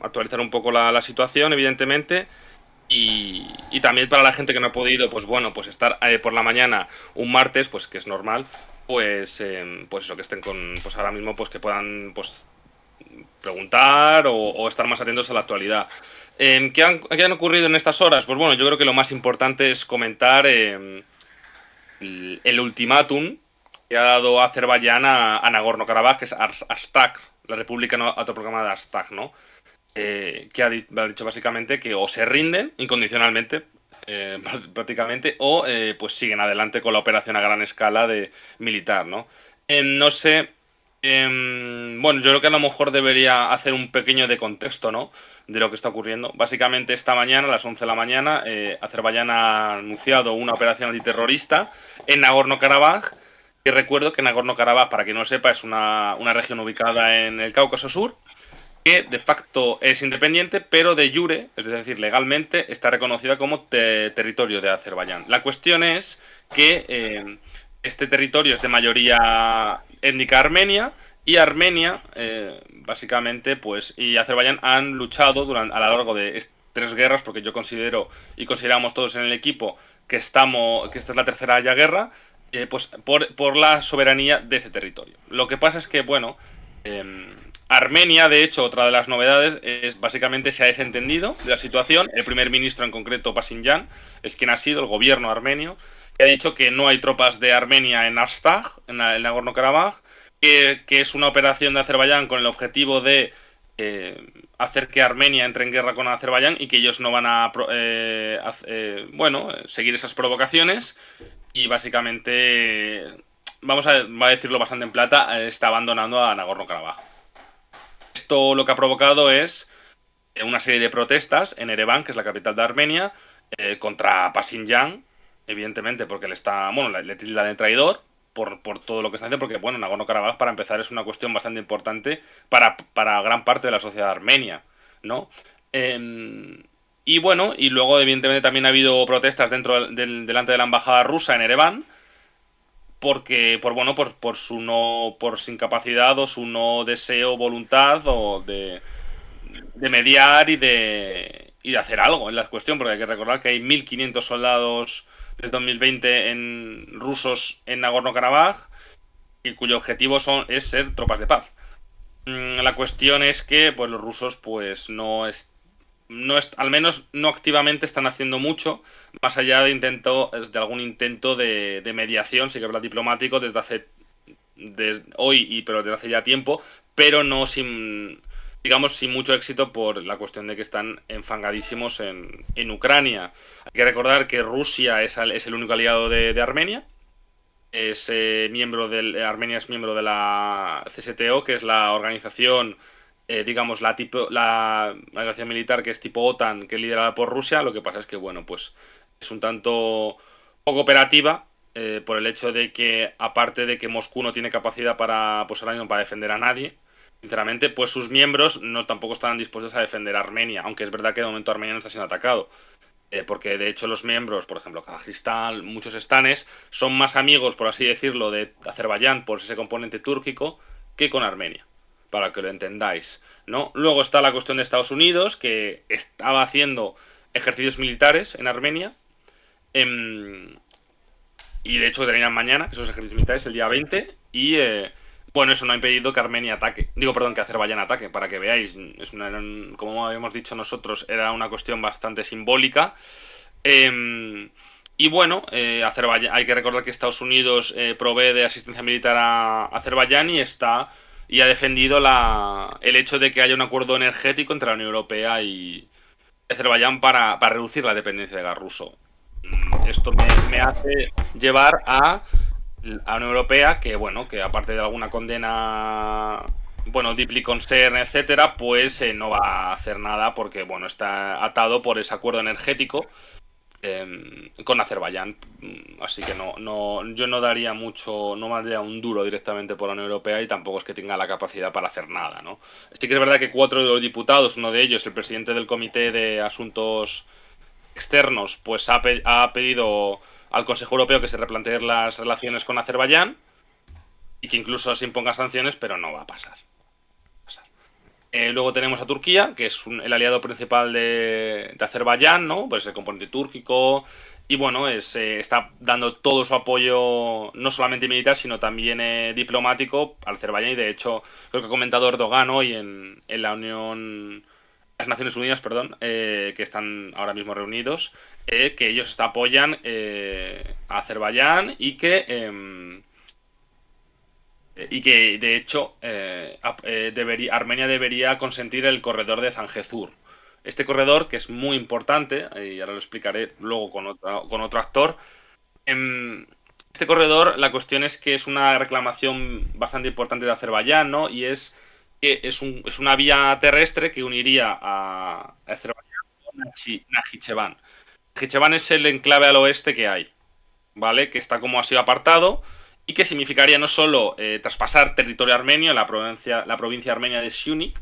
actualizar un poco la situación, evidentemente. Y también para la gente que no ha podido, pues bueno, pues estar por la mañana un martes, pues que es normal, pues eso, que estén con, pues ahora mismo, pues que puedan, pues preguntar o estar más atentos a la actualidad. ¿Qué han ocurrido en estas horas? Pues bueno, yo creo que lo más importante es comentar el ultimátum que ha dado Azerbaiyán a Nagorno-Karabaj, que es Artsakh, la República Autoproclamada de Artsakh, ¿no? Que ha dicho básicamente que o se rinden incondicionalmente, prácticamente, o pues siguen adelante con la operación a gran escala de militar, ¿no? No sé. Bueno, yo creo que a lo mejor debería hacer un pequeño de contexto, ¿no? De lo que está ocurriendo. Básicamente, esta mañana, a las 11 de la mañana, Azerbaiyán ha anunciado una operación antiterrorista en Nagorno-Karabaj. Y recuerdo que Nagorno-Karabaj, para quien no lo sepa, es una región ubicada en el Cáucaso Sur, que de facto es independiente, pero de jure, es decir, legalmente, está reconocida como territorio de Azerbaiyán. La cuestión es que este territorio es de mayoría étnica armenia, y Armenia, básicamente, pues, y Azerbaiyán han luchado a lo largo de 3 guerras, porque yo considero, y consideramos todos en el equipo, que esta es la tercera ya guerra, pues por la soberanía de ese territorio. Lo que pasa es que, bueno, Armenia, de hecho, otra de las novedades es básicamente se ha desentendido de la situación. El primer ministro en concreto, Pashinyan, es quien ha sido el gobierno armenio, que ha dicho que no hay tropas de Armenia en Artsakh, en Nagorno-Karabaj, que es una operación de Azerbaiyán con el objetivo de hacer que Armenia entre en guerra con Azerbaiyán y que ellos no van a bueno, seguir esas provocaciones y básicamente, va a decirlo bastante en plata, está abandonando a Nagorno-Karabaj. Esto lo que ha provocado es una serie de protestas en Ereván, que es la capital de Armenia, contra Pashinyan, evidentemente, porque bueno, le tilda de traidor por todo lo que está haciendo, porque, bueno, Nagorno-Karabaj, para empezar, es una cuestión bastante importante para gran parte de la sociedad armenia, ¿no? Y bueno, y luego, evidentemente, también ha habido protestas delante de la embajada rusa en Ereván, porque bueno por su no por su incapacidad o su no deseo, voluntad o de mediar y de hacer algo en la cuestión, porque hay que recordar que hay 1.500 soldados desde 2020 rusos en Nagorno-Karabaj, y cuyo objetivo es ser tropas de paz. La cuestión es que pues los rusos pues al menos no activamente están haciendo mucho, más allá de algún intento de mediación, sí que es diplomático pero desde hace ya tiempo, pero no digamos, sin mucho éxito por la cuestión de que están enfangadísimos en Ucrania. Hay que recordar que Rusia es el único aliado de Armenia. Armenia es miembro de la CSTO, que es la organización, digamos, la organización militar que es tipo OTAN, que es liderada por Rusia. Lo que pasa es que, bueno, pues es un tanto poco operativa, por el hecho de que, aparte de que Moscú no tiene capacidad pues ahora mismo para defender a nadie, sinceramente, pues sus miembros no tampoco están dispuestos a defender a Armenia, aunque es verdad que de momento Armenia no está siendo atacado. Porque de hecho los miembros, por ejemplo, Kazajistán, muchos estanes, son más amigos, por así decirlo, de Azerbaiyán por ese componente túrquico que con Armenia, para que lo entendáis, ¿no? Luego está la cuestión de Estados Unidos, que estaba haciendo ejercicios militares en Armenia, em, y de hecho terminan mañana esos ejercicios militares, el día 20, y bueno, eso no ha impedido que Armenia ataque. Digo, perdón, que Azerbaiyán ataque, para que veáis. Como habíamos dicho nosotros, era una cuestión bastante simbólica. Y bueno, Azerbaiyán, hay que recordar que Estados Unidos provee de asistencia militar a Azerbaiyán y ha defendido el hecho de que haya un acuerdo energético entre la Unión Europea y Azerbaiyán para reducir la dependencia de gas ruso. Esto me hace llevar a Unión Europea, que bueno, que aparte de alguna condena, bueno, deeply concern, etcétera, pues no va a hacer nada porque, bueno, está atado por ese acuerdo energético con Azerbaiyán. Así que yo no daría mucho, no me daría un duro directamente por la Unión Europea, y tampoco es que tenga la capacidad para hacer nada, ¿no? Sí que es verdad que 4 de los diputados, uno de ellos, el presidente del Comité de Asuntos Externos, pues ha pedido al Consejo Europeo que se replanteen las relaciones con Azerbaiyán y que incluso se imponga sanciones, pero no va a pasar. Luego tenemos a Turquía, que es el aliado principal de Azerbaiyán, ¿no? Pues el componente túrquico. Y bueno, está dando todo su apoyo, no solamente militar, sino también diplomático al Azerbaiyán. Y de hecho, creo que ha comentado Erdogan hoy en la Unión, las Naciones Unidas, perdón, que están ahora mismo reunidos, que ellos apoyan a Azerbaiyán y que de hecho Armenia debería consentir el corredor de Zangezur. Este corredor, que es muy importante, y ahora lo explicaré luego con otro actor. em, este corredor, la cuestión es que es una reclamación bastante importante de Azerbaiyán, ¿no? Y es que es una vía terrestre que uniría a Azerbaiyán con Najicheván. Najicheván es el enclave al oeste que hay, ¿vale? Que está como ha sido apartado y que significaría no solo traspasar territorio armenio, la provincia armenia de Syunik,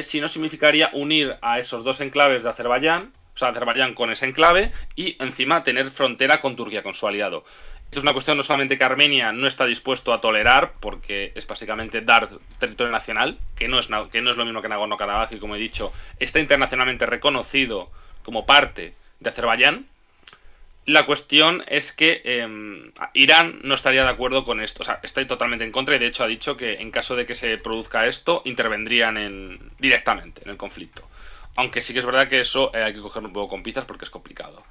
sino significaría unir a esos dos enclaves de Azerbaiyán, o sea, Azerbaiyán con ese enclave y encima tener frontera con Turquía, con su aliado. Esto es una cuestión no solamente que Armenia no está dispuesto a tolerar, porque es básicamente dar territorio nacional, que no es lo mismo que Nagorno-Karabaj, y como he dicho, está internacionalmente reconocido como parte de Azerbaiyán. La cuestión es que Irán no estaría de acuerdo con esto. O sea, está totalmente en contra y de hecho ha dicho que en caso de que se produzca esto, intervendrían directamente en el conflicto. Aunque sí que es verdad que eso hay que cogerlo un poco con pinzas porque es complicado.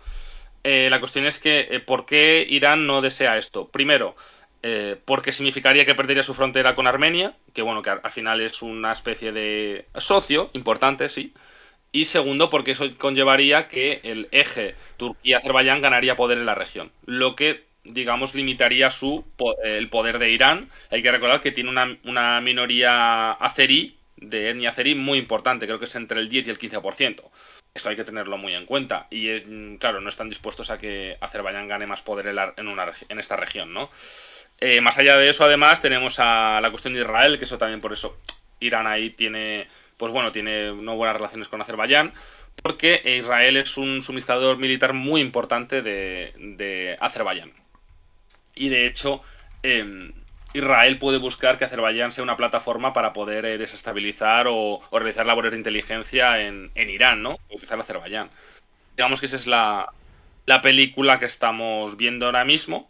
La cuestión es que, ¿por qué Irán no desea esto? Primero, porque significaría que perdería su frontera con Armenia, que bueno, que al final es una especie de socio importante, sí. Y segundo, porque eso conllevaría que el eje Turquía-Azerbaiyán ganaría poder en la región, lo que, digamos, limitaría el poder de Irán. Hay que recordar que tiene una minoría azerí, de etnia azerí, muy importante, creo que es entre el 10 y el 15%. Esto hay que tenerlo muy en cuenta. Y claro, no están dispuestos a que Azerbaiyán gane más poder en esta región, ¿no? Más allá de eso, además, tenemos a la cuestión de Israel, que eso también por eso Irán ahí tiene, pues bueno, tiene no buenas relaciones con Azerbaiyán, porque Israel es un suministrador militar muy importante de Azerbaiyán. Y de hecho, eh, Israel puede buscar que Azerbaiyán sea una plataforma para poder desestabilizar o realizar labores de inteligencia en Irán, ¿no? Utilizar Azerbaiyán. Digamos que esa es la película que estamos viendo ahora mismo.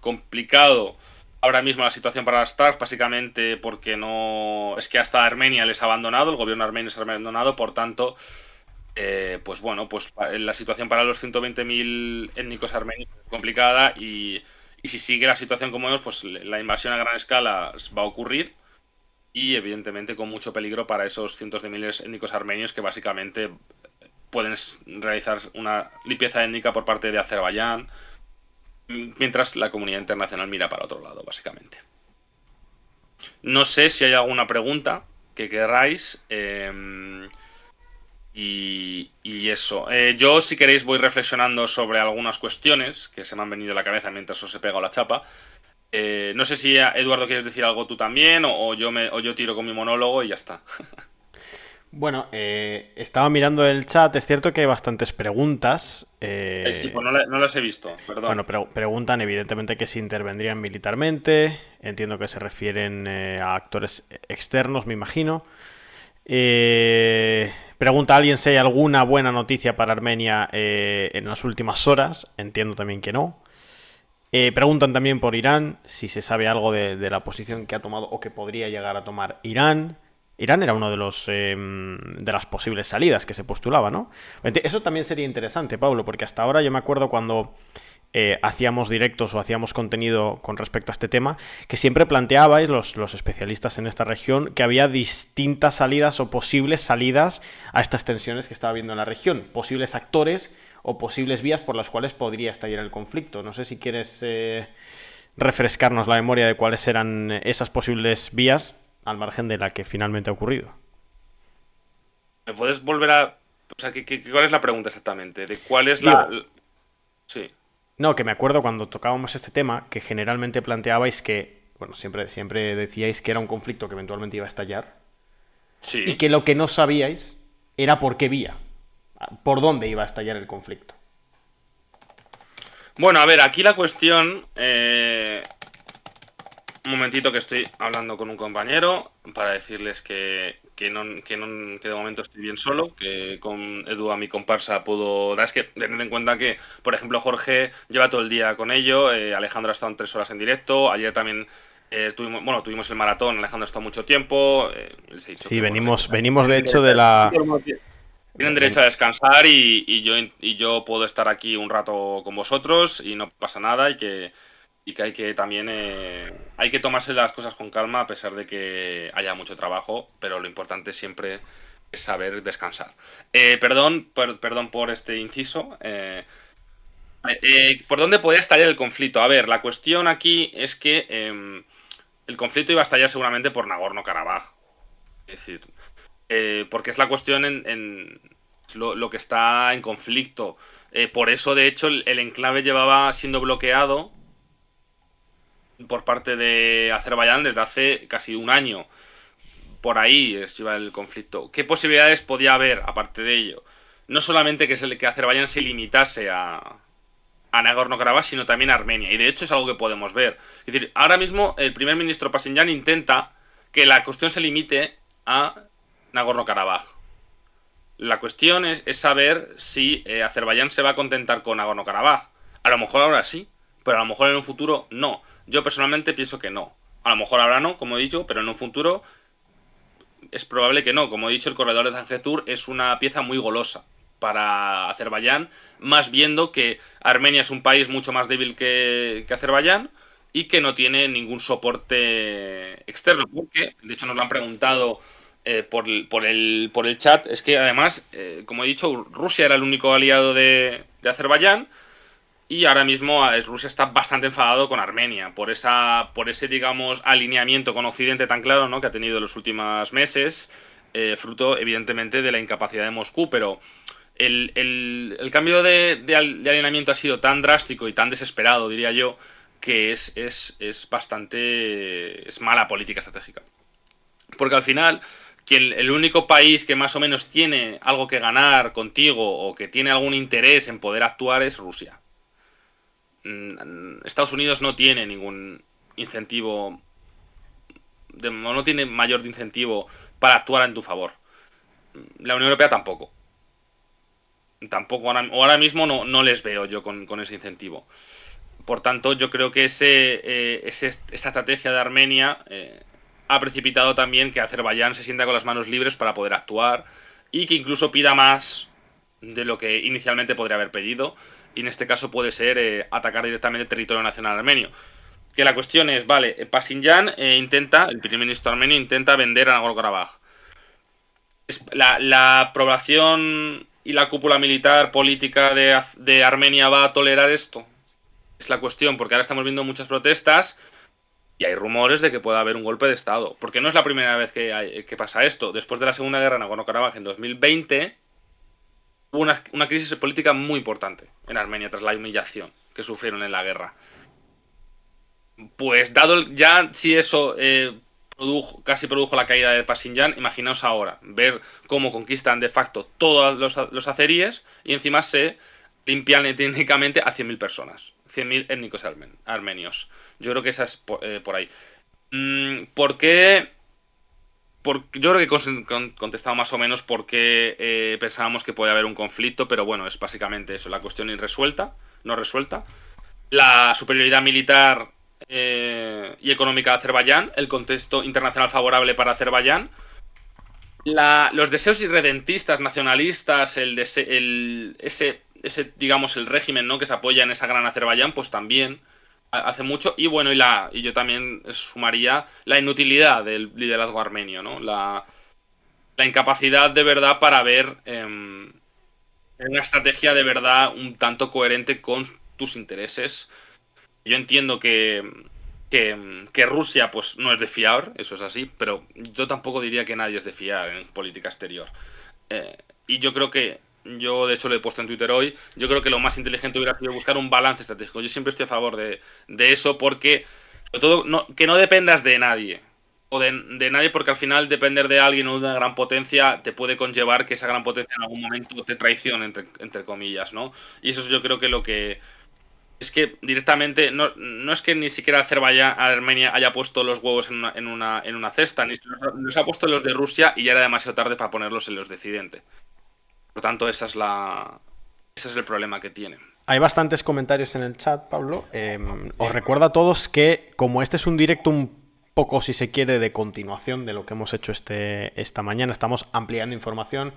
Complicado ahora mismo la situación para las TARC, básicamente porque no. Es que hasta Armenia les ha abandonado, el gobierno armenio les ha abandonado, por tanto, pues bueno, pues la situación para los 120.000 étnicos armenios es complicada y si sigue la situación como vemos, pues la invasión a gran escala va a ocurrir y evidentemente con mucho peligro para esos cientos de miles étnicos armenios que básicamente pueden realizar una limpieza étnica por parte de Azerbaiyán, mientras la comunidad internacional mira para otro lado, básicamente. No sé si hay alguna pregunta que queráis. Y eso. Yo, si queréis, voy reflexionando sobre algunas cuestiones que se me han venido a la cabeza mientras os he pegado la chapa. No sé si, Eduardo, quieres decir algo tú también, o yo tiro con mi monólogo y ya está. Bueno, estaba mirando el chat, es cierto que hay bastantes preguntas. Sí, pues no las he visto, perdón. Bueno, preguntan evidentemente que si intervendrían militarmente, entiendo que se refieren a actores externos, me imagino. Pregunta alguien si hay alguna buena noticia para Armenia en las últimas horas, entiendo también que no. Preguntan también por Irán, si se sabe algo de la posición que ha tomado o que podría llegar a tomar Irán. Irán era uno de las posibles salidas que se postulaba, ¿no? Eso también sería interesante, Pablo, porque hasta ahora yo me acuerdo cuando hacíamos directos o hacíamos contenido con respecto a este tema, que siempre planteabais, los especialistas en esta región, que había distintas salidas o posibles salidas a estas tensiones que estaba habiendo en la región, posibles actores o posibles vías por las cuales podría estallar el conflicto. No sé si quieres refrescarnos la memoria de cuáles eran esas posibles vías al margen de la que finalmente ha ocurrido. ¿Me puedes volver a... O sea, ¿cuál es la pregunta exactamente? ¿De cuál es la... Digo, Sí. no, que me acuerdo cuando tocábamos este tema que generalmente planteabais que, bueno, siempre decíais que era un conflicto que eventualmente iba a estallar y Sí. que lo que no sabíais era por qué vía, por dónde iba a estallar el conflicto. Bueno, a ver, aquí la cuestión... un momentito que estoy hablando con un compañero para decirles que que de momento estoy bien solo, que con Edu, a mi comparsa, puedo... Es que tened en cuenta que, por ejemplo, Jorge lleva todo el día con ello, Alejandro ha estado en 3 horas en directo, ayer también tuvimos el maratón, Alejandro ha estado mucho tiempo, les he dicho Sí, que, bueno, venimos de tienen hecho derecho de la... tienen derecho a descansar y yo puedo estar aquí un rato con vosotros y no pasa nada y que hay que también hay que tomarse las cosas con calma a pesar de que haya mucho trabajo, pero lo importante siempre es saber descansar. Perdón por este inciso. ¿Por dónde podría estallar el conflicto? A ver, la cuestión aquí es que el conflicto iba a estallar seguramente por Nagorno-Karabaj. Es decir, porque es la cuestión es lo que está en conflicto. Por eso, de hecho, el enclave llevaba siendo bloqueado por parte de Azerbaiyán desde hace casi un año. Por ahí iba el conflicto. ¿Qué posibilidades podía haber aparte de ello? No solamente que Azerbaiyán se limitase a Nagorno-Karabaj, sino también a Armenia. Y de hecho es algo que podemos ver. Es decir, ahora mismo el primer ministro Pashinyan intenta que la cuestión se limite a Nagorno-Karabaj. La cuestión es saber si Azerbaiyán se va a contentar con Nagorno-Karabaj. A lo mejor ahora sí, pero a lo mejor en un futuro no. Yo personalmente pienso que no. A lo mejor ahora no, como he dicho, pero en un futuro es probable que no. Como he dicho, el corredor de Zangezur es una pieza muy golosa para Azerbaiyán, más viendo que Armenia es un país mucho más débil que Azerbaiyán y que no tiene ningún soporte externo. Porque, de hecho, nos lo han preguntado por el chat. Es que además, como he dicho, Rusia era el único aliado de Azerbaiyán. Y ahora mismo Rusia está bastante enfadado con Armenia por ese, digamos, alineamiento con Occidente tan claro, ¿no?, que ha tenido en los últimos meses, fruto, evidentemente, de la incapacidad de Moscú. Pero el cambio de alineamiento ha sido tan drástico y tan desesperado, diría yo, que es bastante... es mala política estratégica. Porque al final, el único país que más o menos tiene algo que ganar contigo o que tiene algún interés en poder actuar es Rusia. Estados Unidos no tiene ningún incentivo, no tiene mayor incentivo para actuar en tu favor. La Unión Europea tampoco. Tampoco ahora mismo no les veo yo con ese incentivo. Por tanto, yo creo que esa estrategia de Armenia ha precipitado también que Azerbaiyán se sienta con las manos libres para poder actuar y que incluso pida más de lo que inicialmente podría haber pedido. Y en este caso puede ser atacar directamente el territorio nacional armenio. Que la cuestión es, vale, Pashinyan el primer ministro armenio intenta vender a Nagorno-Karabaj. La población y la cúpula militar política de Armenia va a tolerar esto. Es la cuestión, porque ahora estamos viendo muchas protestas y hay rumores de que pueda haber un golpe de Estado. Porque no es la primera vez que pasa esto. Después de la Segunda Guerra en Nagorno-Karabaj en 2020, hubo una crisis política muy importante en Armenia tras la humillación que sufrieron en la guerra. Pues ya si eso casi produjo la caída de Pashinyan, imaginaos ahora, ver cómo conquistan de facto todos los azeríes y encima se limpian étnicamente a 100.000 personas, 100.000 étnicos armenios. Yo creo que esa es por ahí. ¿Por qué? Yo creo que he contestado más o menos por qué pensábamos que puede haber un conflicto, pero bueno, es básicamente eso, la cuestión irresuelta, no resuelta, la superioridad militar y económica de Azerbaiyán, el contexto internacional favorable para Azerbaiyán, los deseos irredentistas, nacionalistas, digamos, el régimen, ¿no?, que se apoya en esa gran Azerbaiyán, pues también hace mucho. Y bueno, y yo también sumaría la inutilidad del liderazgo armenio, ¿no? La incapacidad de verdad para ver una estrategia de verdad un tanto coherente con tus intereses. Yo entiendo que Rusia pues no es de fiar, eso es así, pero yo tampoco diría que nadie es de fiar en política exterior. Y yo creo que, yo de hecho lo he puesto en Twitter hoy, yo creo que lo más inteligente hubiera sido buscar un balance estratégico. Yo siempre estoy a favor de eso porque, sobre todo, que no dependas de nadie. O de nadie, porque al final depender de alguien o de una gran potencia te puede conllevar que esa gran potencia en algún momento te traicione, entre comillas, ¿no? Y eso es yo creo que Es que directamente, no es que ni siquiera Azerbaiyán, Armenia haya puesto los huevos en una cesta, ni los ha puesto en los de Rusia y ya era demasiado tarde para ponerlos en los de Occidente. Por tanto, ese es el problema que tienen. Hay bastantes comentarios en el chat, Pablo. Os Sí. recuerdo a todos que, como este es un directo un poco, si se quiere, de continuación de lo que hemos hecho esta mañana, estamos ampliando información.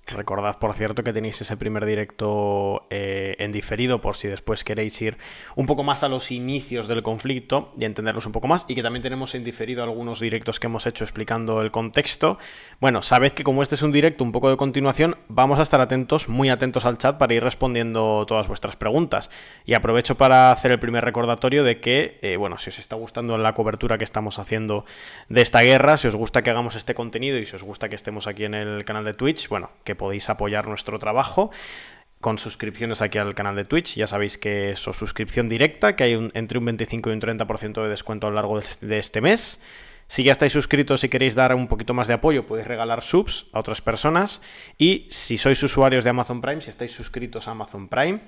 Recordad, por cierto, que tenéis ese primer directo en diferido por si después queréis ir un poco más a los inicios del conflicto y entenderlos un poco más, y que también tenemos en diferido algunos directos que hemos hecho explicando el contexto. Bueno, sabed que como este es un directo un poco de continuación, vamos a estar atentos, muy atentos al chat para ir respondiendo todas vuestras preguntas. Y aprovecho para hacer el primer recordatorio de que, bueno, si os está gustando la cobertura que estamos haciendo de esta guerra, si os gusta que hagamos este contenido y si os gusta que estemos aquí en el canal de Twitch, bueno, que podéis apoyar nuestro trabajo con suscripciones aquí al canal de Twitch. Ya sabéis que es suscripción directa, que hay entre un 25 y un 30% de descuento a lo largo de este mes. Si ya estáis suscritos y queréis dar un poquito más de apoyo, podéis regalar subs a otras personas. Y si sois usuarios de Amazon Prime, si estáis suscritos a Amazon Prime,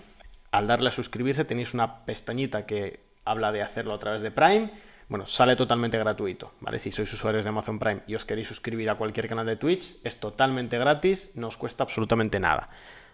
al darle a suscribirse tenéis una pestañita que habla de hacerlo a través de Prime. Bueno, sale totalmente gratuito, ¿vale? Si sois usuarios de Amazon Prime y os queréis suscribir a cualquier canal de Twitch, es totalmente gratis, no os cuesta absolutamente nada.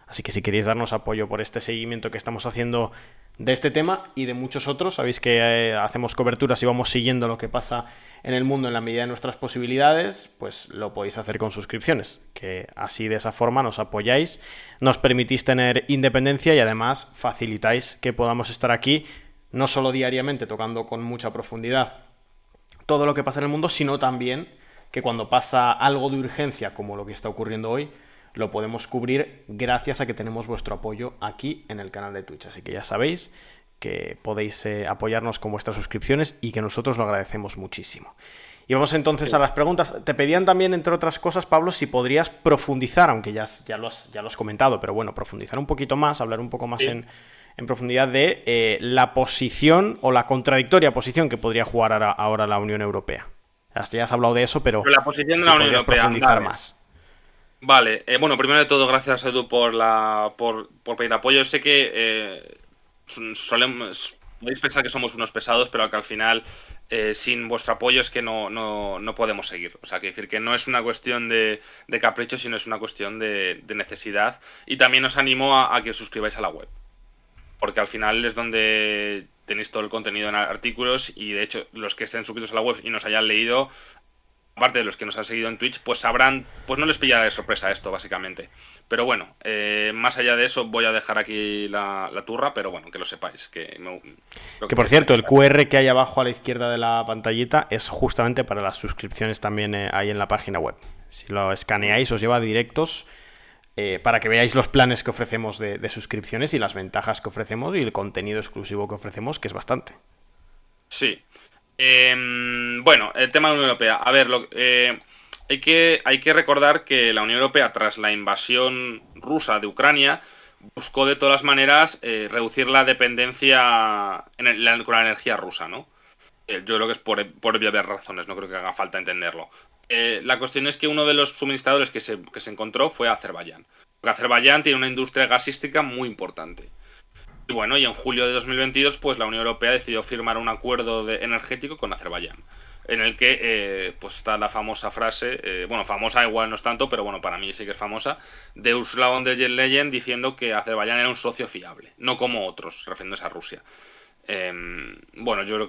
Así que si queréis darnos apoyo por este seguimiento que estamos haciendo de este tema y de muchos otros, sabéis que hacemos coberturas y vamos siguiendo lo que pasa en el mundo en la medida de nuestras posibilidades, pues lo podéis hacer con suscripciones, que así de esa forma nos apoyáis, nos permitís tener independencia y además facilitáis que podamos estar aquí no solo diariamente tocando con mucha profundidad todo lo que pasa en el mundo, sino también que cuando pasa algo de urgencia, como lo que está ocurriendo hoy, lo podemos cubrir gracias a que tenemos vuestro apoyo aquí en el canal de Twitch. Así que ya sabéis que podéis apoyarnos con vuestras suscripciones y que nosotros lo agradecemos muchísimo. Y vamos entonces a las preguntas. Te pedían también, entre otras cosas, Pablo, si podrías profundizar, aunque ya lo has comentado, pero bueno, profundizar un poquito más, hablar un poco más Sí. en profundidad de la posición o la contradictoria posición que podría jugar ahora la Unión Europea. Ya has hablado de eso, pero Pero la posición de si la Unión podrías Europea, profundizar vale. más. Vale, bueno, primero de todo, gracias Edu por pedir apoyo. Sé que podéis pensar que somos unos pesados, pero que al final, sin vuestro apoyo es que no podemos seguir. O sea, que decir que no es una cuestión de capricho, sino es una cuestión de necesidad. Y también os animo a que os suscribáis a la web, porque al final es donde tenéis todo el contenido en artículos y de hecho los que estén suscritos a la web y nos hayan leído, aparte de los que nos han seguido en Twitch, pues sabrán, pues no les pillará de sorpresa esto, básicamente. Pero bueno, más allá de eso, voy a dejar aquí la turra, pero bueno, que lo sepáis. Creo Que que por es cierto, el necesario. QR que hay abajo a la izquierda de la pantallita es justamente para las suscripciones también ahí en la página web. Si lo escaneáis, os lleva directos para que veáis los planes que ofrecemos de suscripciones y las ventajas que ofrecemos y el contenido exclusivo que ofrecemos, que es bastante. Sí. Bueno, el tema de la Unión Europea. A ver, hay que recordar que la Unión Europea, tras la invasión rusa de Ucrania, buscó de todas las maneras reducir la dependencia con la energía rusa, ¿no? Yo creo que es por obvias razones, no creo que haga falta entenderlo. La cuestión es que uno de los suministradores que se encontró fue Azerbaiyán. Porque Azerbaiyán tiene una industria gasística muy importante. Y bueno, y en julio de 2022, pues la Unión Europea decidió firmar un acuerdo energético con Azerbaiyán, en el que pues está la famosa frase, bueno, famosa igual no es tanto, pero bueno, para mí sí que es famosa, de Ursula von der Leyen diciendo que Azerbaiyán era un socio fiable, no como otros, refiriéndose a Rusia. Bueno, yo creo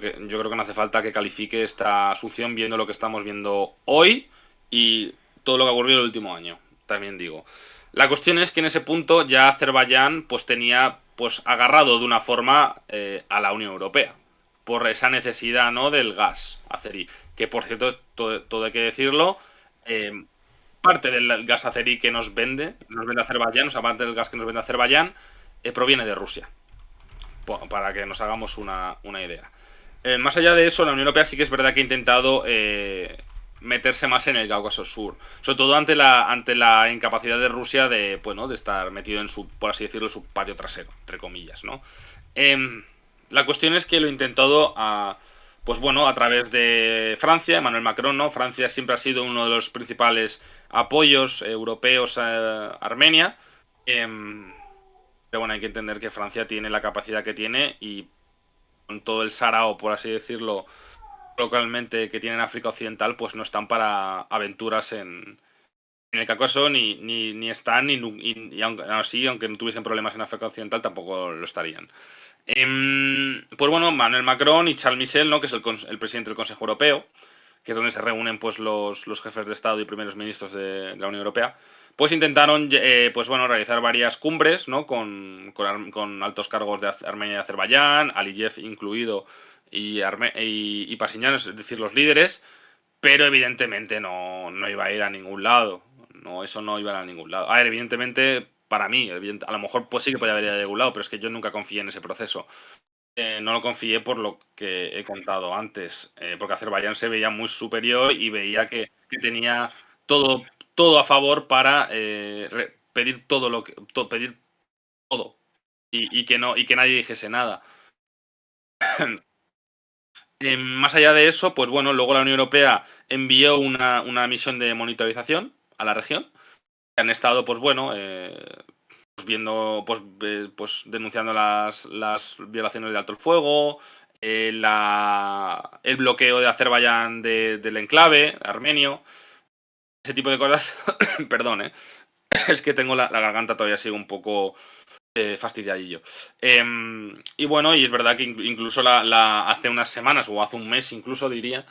que no hace falta que califique esta asunción viendo lo que estamos viendo hoy y todo lo que ha ocurrido el último año, también digo. La cuestión es que en ese punto ya Azerbaiyán pues tenía pues agarrado de una forma a la Unión Europea por esa necesidad, ¿no?, del gas azerí, que por cierto todo hay que decirlo, eh, parte del gas azerí que nos vende Azerbaiyán, o sea, parte del gas que nos vende Azerbaiyán proviene de Rusia, para que nos hagamos una idea. Más allá de eso, la Unión Europea sí que es verdad que ha intentado meterse más en el Cáucaso Sur, sobre todo ante la incapacidad de Rusia de, bueno, de estar metido en su, por así decirlo, su patio trasero, entre comillas, ¿no? La cuestión es que lo ha intentado pues bueno, a través de Francia, Emmanuel Macron, ¿no? Francia siempre ha sido uno de los principales apoyos europeos a Armenia. pero bueno, hay que entender que Francia tiene la capacidad que tiene y con todo el sarao, por así decirlo, localmente que tiene en África Occidental, pues no están para aventuras en el Cáucaso, ni están, y aunque, así, aunque no tuviesen problemas en África Occidental, tampoco lo estarían. Pues bueno, Manuel Macron y Charles Michel, ¿no? Que es el presidente del Consejo Europeo, que es donde se reúnen pues los jefes de Estado y primeros ministros de la Unión Europea, pues intentaron pues bueno, realizar varias cumbres, ¿no? Con altos cargos de Armenia y Azerbaiyán, Aliyev incluido, y Pashinyan, es decir, los líderes, pero evidentemente no iba a ir a ningún lado. No, eso no iba a ir a ningún lado. A ver, evidentemente, para mí, a lo mejor pues sí que podía haber ido a ningún lado, pero es que yo nunca confié en ese proceso. No lo confié por lo que he contado antes, porque Azerbaiyán se veía muy superior y veía que tenía todo a favor para pedir todo pedir todo y que nadie dijese nada. Más allá de eso, pues bueno, luego la Unión Europea envió una misión de monitorización a la región. Han estado, pues bueno, pues viendo, pues denunciando las violaciones de alto el fuego, el bloqueo de Azerbaiyán del enclave armenio, ese tipo de cosas. Perdón, es que tengo la garganta todavía sigue un poco fastidiadillo. Y bueno, y es verdad que incluso hace unas semanas, o hace un mes incluso diría,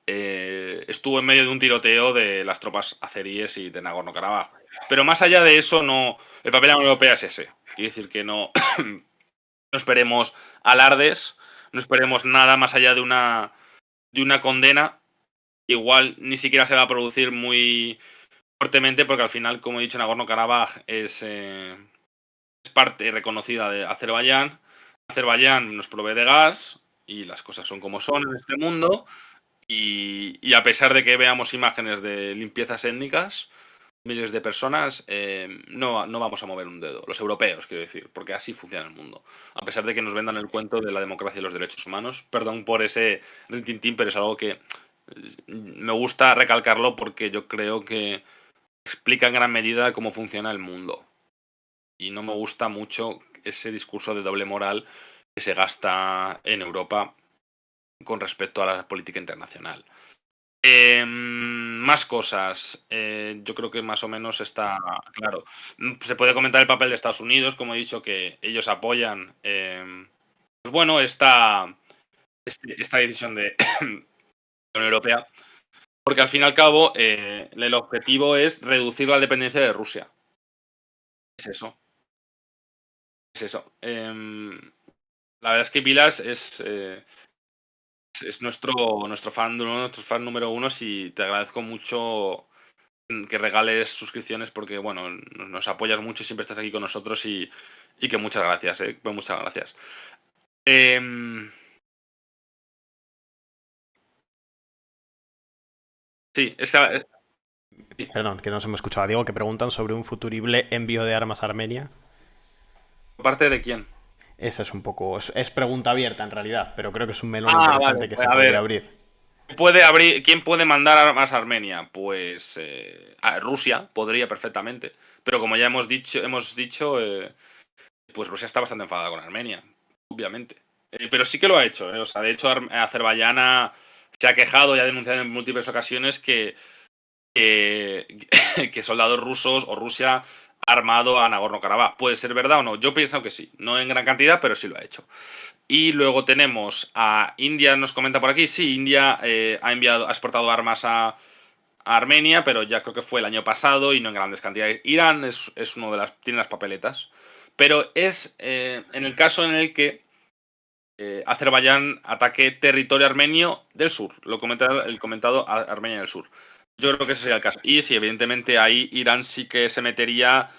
estuvo en medio de un tiroteo de las tropas azeríes y de Nagorno-Karabaj. Pero más allá de eso, no. El papel de la Unión Europea es ese. Quiere decir que no, no esperemos alardes, no esperemos nada más allá de una condena. Igual ni siquiera se va a producir muy fuertemente, porque al final, como he dicho, Nagorno-Karabaj es parte reconocida de Azerbaiyán. Azerbaiyán nos provee de gas y las cosas son como son en este mundo. Y a pesar de que veamos imágenes de limpiezas étnicas, miles de personas, no vamos a mover un dedo. Los europeos, quiero decir, porque así funciona el mundo. A pesar de que nos vendan el cuento de la democracia y los derechos humanos. Perdón por ese rintintín, pero es algo que me gusta recalcarlo porque yo creo que explica en gran medida cómo funciona el mundo. Y no me gusta mucho ese discurso de doble moral que se gasta en Europa con respecto a la política internacional. Más cosas. Yo creo que más o menos está claro. Se puede comentar el papel de Estados Unidos, como he dicho, que ellos apoyan, pues bueno, esta decisión de la Unión Europea, porque al fin y al cabo el objetivo es reducir la dependencia de Rusia. Es eso, es eso. La verdad es que Vilas es nuestro fan número uno. Si te agradezco mucho que regales suscripciones porque, bueno, nos apoyas mucho, siempre estás aquí con nosotros y que muchas gracias, pues muchas gracias. Em, sí, sí. Perdón, que no se me escuchaba. Digo que preguntan sobre un futurible envío de armas a Armenia. ¿Por parte de quién? Esa es un poco. Es pregunta abierta en realidad, pero creo que es un melón Vale, interesante que pues se a podría ver. abrir. ¿Quién puede mandar armas a Armenia? Pues Rusia podría perfectamente. Pero como ya hemos dicho, pues Rusia está bastante enfadada con Armenia, obviamente. Pero sí que lo ha hecho. O sea, de hecho, Azerbaiyán se ha quejado y ha denunciado en múltiples ocasiones que, que soldados rusos o Rusia ha armado a Nagorno-Karabaj. ¿Puede ser verdad o no? Yo pienso que sí. No en gran cantidad, pero sí lo ha hecho. Y luego tenemos a India, nos comenta por aquí. Sí, India ha exportado armas a Armenia, pero ya creo que fue el año pasado y no en grandes cantidades. Irán es uno tiene las papeletas. Pero es en el caso en el que Azerbaiyán ataque territorio armenio del sur. El comentado Armenia del sur. Yo creo que ese sería el caso. Y sí, evidentemente ahí Irán sí que se metería,